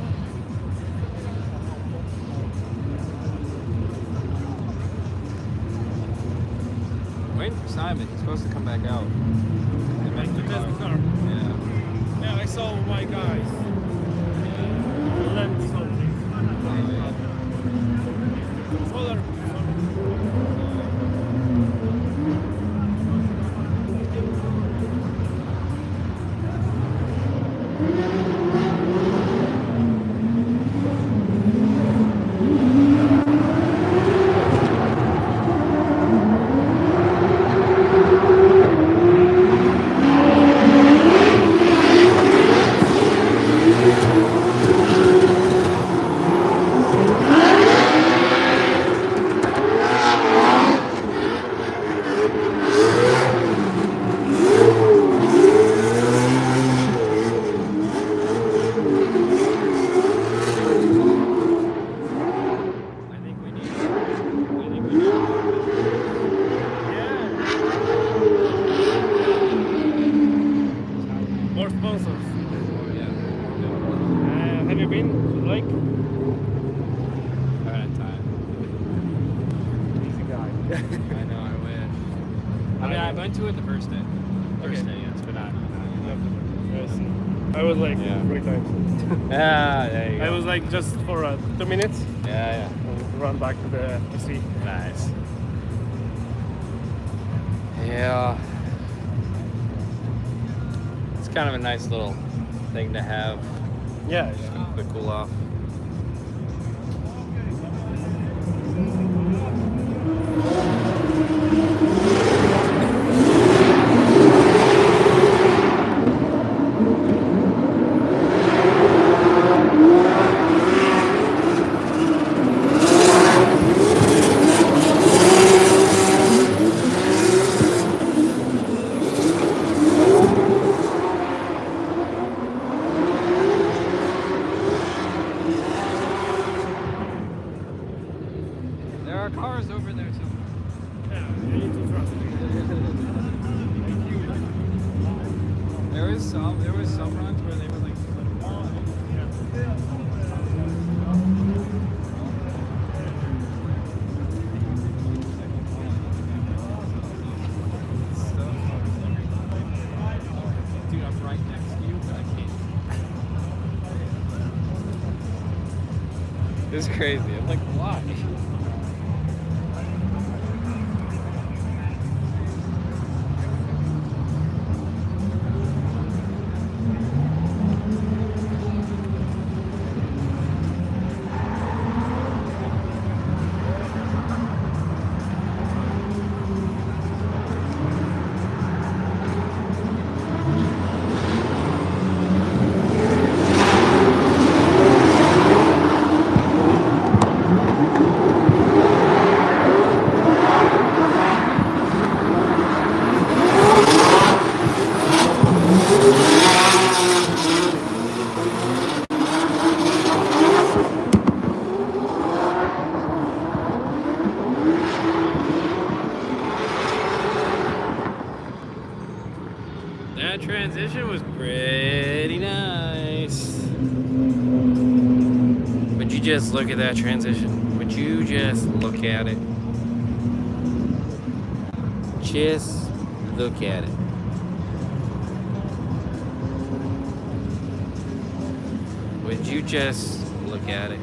Waiting for Simon. He's supposed to come back out. Like to test the car. Yeah. Yeah, I saw my guys. Land something. Controller. I think we need. More sponsors. Yeah. Have you been? Like? I haven't had time. Easy guy. I know. I wish. I mean, I went to it the first day. First day, yes, but not. Yes. I was like Yeah. 3 times. Yeah, there you go. I was like just for 2 minutes Yeah, and run back to the sea. yeah. Nice. Yeah. It's kind of a nice little thing to have. Yeah, Just yeah. a quick cool off. There are cars over there somewhere. Yeah, you need to trust me. There was some runs where they were like. Dude, I'm right next to you, but I can't. It's crazy. I'm like, why? That transition was pretty nice. Would you just look at that transition? Would you just look at it? Just look at it. Would you just look at it?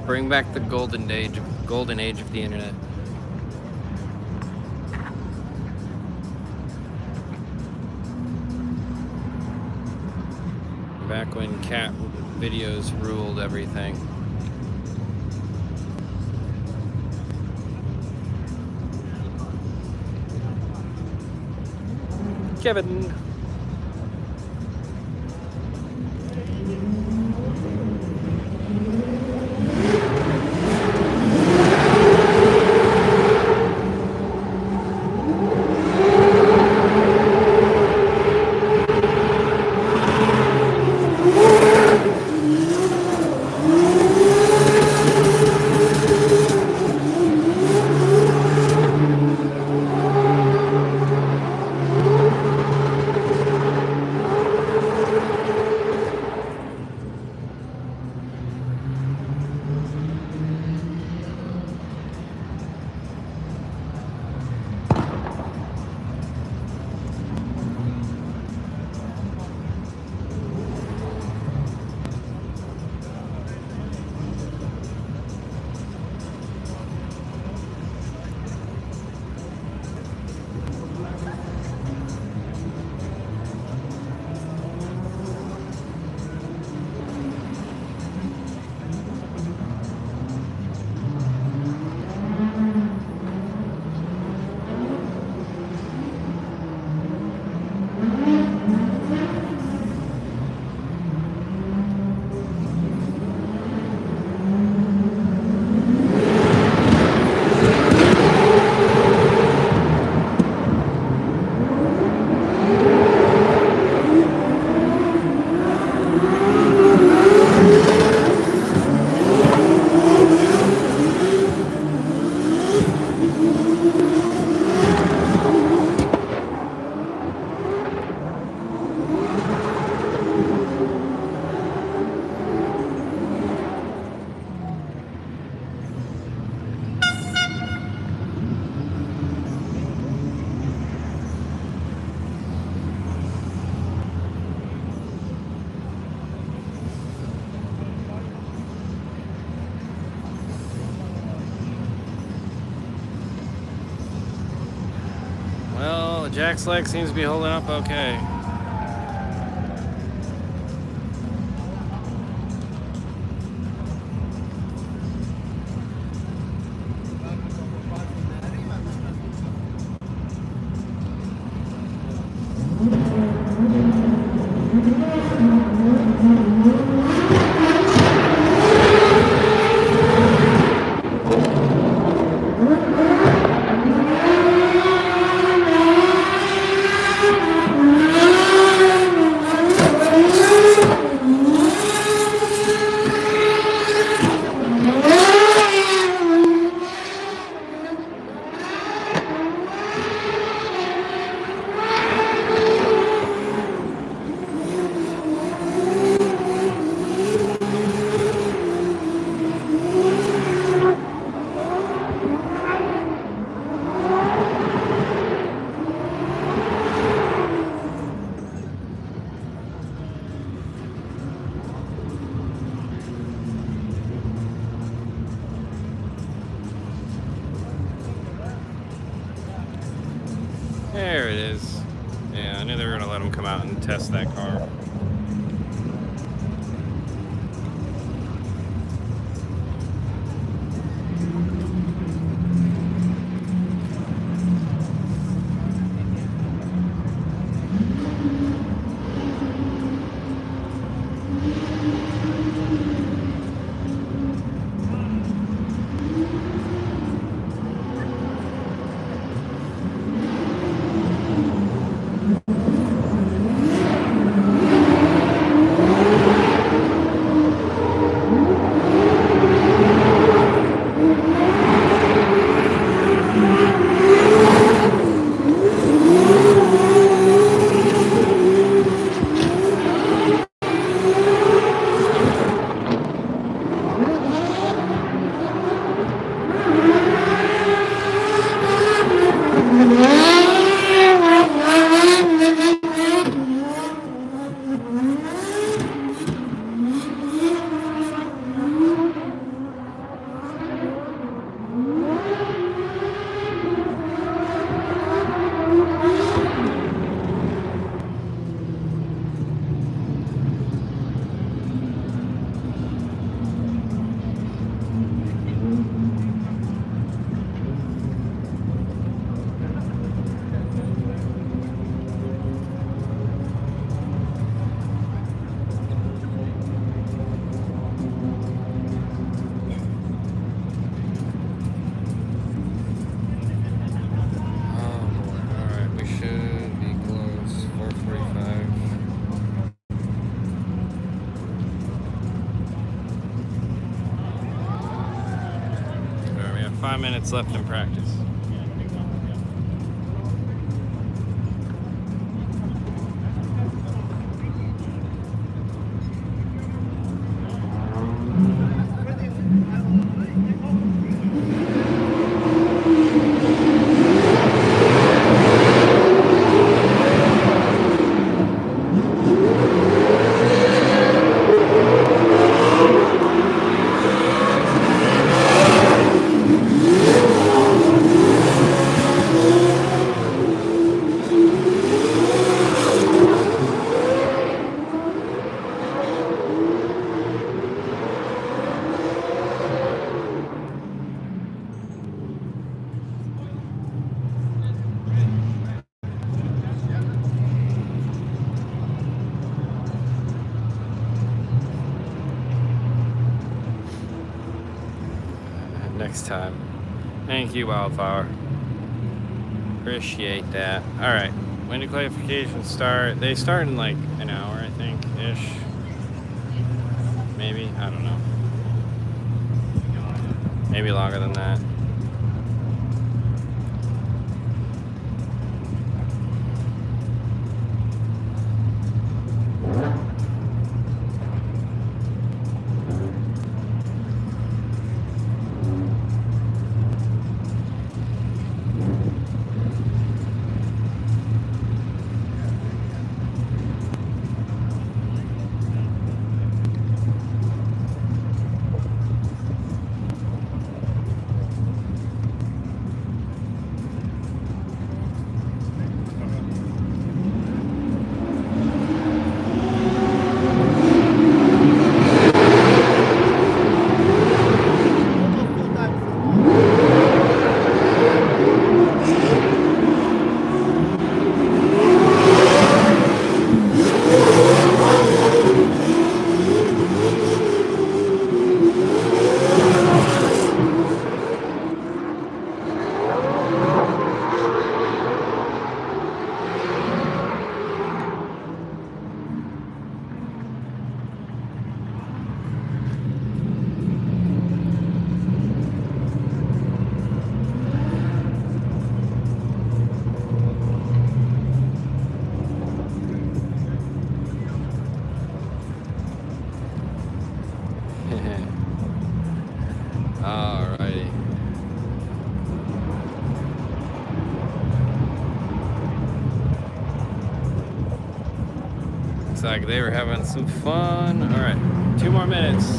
Bring back the golden age of the internet. Back when cat videos ruled everything. Kevin. Well, the jack select seems to be holding up okay. There it is. Yeah, I knew they were going to let him come out and test that car. 5 minutes left in practice. Next time. Thank you, Wildflower. Appreciate that. All right. When do clarifications start? They start in like an hour, I think, ish. Maybe. I don't know. Maybe longer than that. Alrighty. Looks like they were having some fun. Alright, 2 more minutes.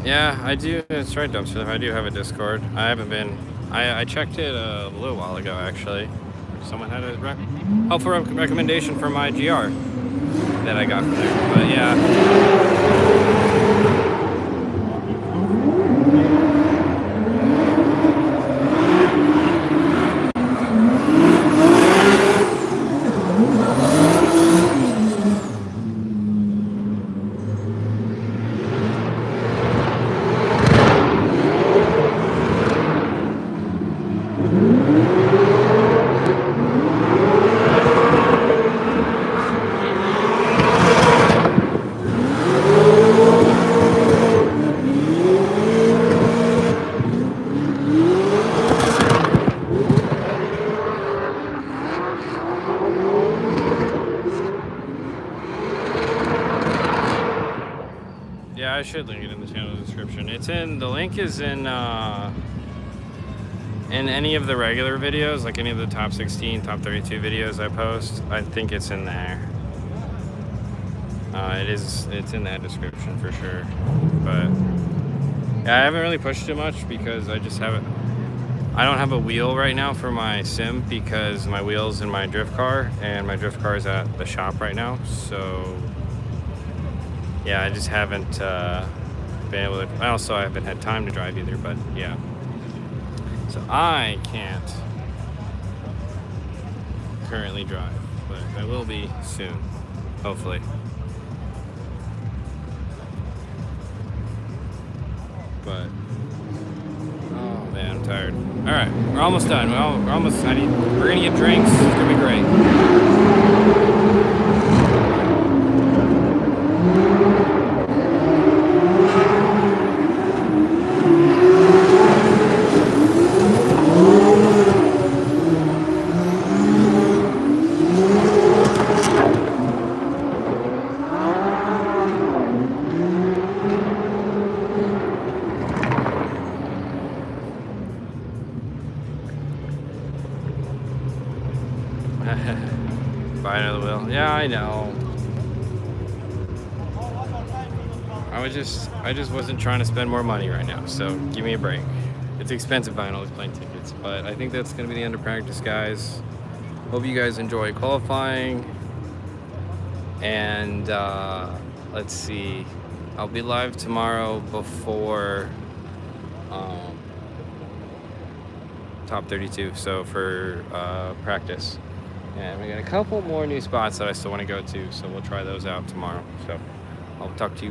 Yeah, I do. It's right, Dumpster. I do have a Discord. I haven't been. I checked it a little while ago, actually. Someone had a helpful recommendation for my GR that I got from there. But yeah. Yeah, I should link it in the channel description. The link is in any of the regular videos, like any of the top 16, top 32 videos I post. I think it's in there. It's in that description for sure. But yeah, I haven't really pushed it much because I don't have a wheel right now for my sim because my wheel's in my drift car and my drift car is at the shop right now. So yeah, I just haven't been able to. I haven't had time to drive either, but yeah. So I can't currently drive, but I will be soon, hopefully. But oh man, I'm tired. All right, we're almost done. We're almost. We're gonna get drinks. It's gonna be great. Buy another wheel. Yeah, I know. I just wasn't trying to spend more money right now, so give me a break. It's expensive buying all these plane tickets, but I think that's gonna be the end of practice, guys. Hope you guys enjoy qualifying. And let's see. I'll be live tomorrow before top 32, so for practice. And we got a couple more new spots that I still want to go to, so we'll try those out tomorrow. So I'll talk to you guys.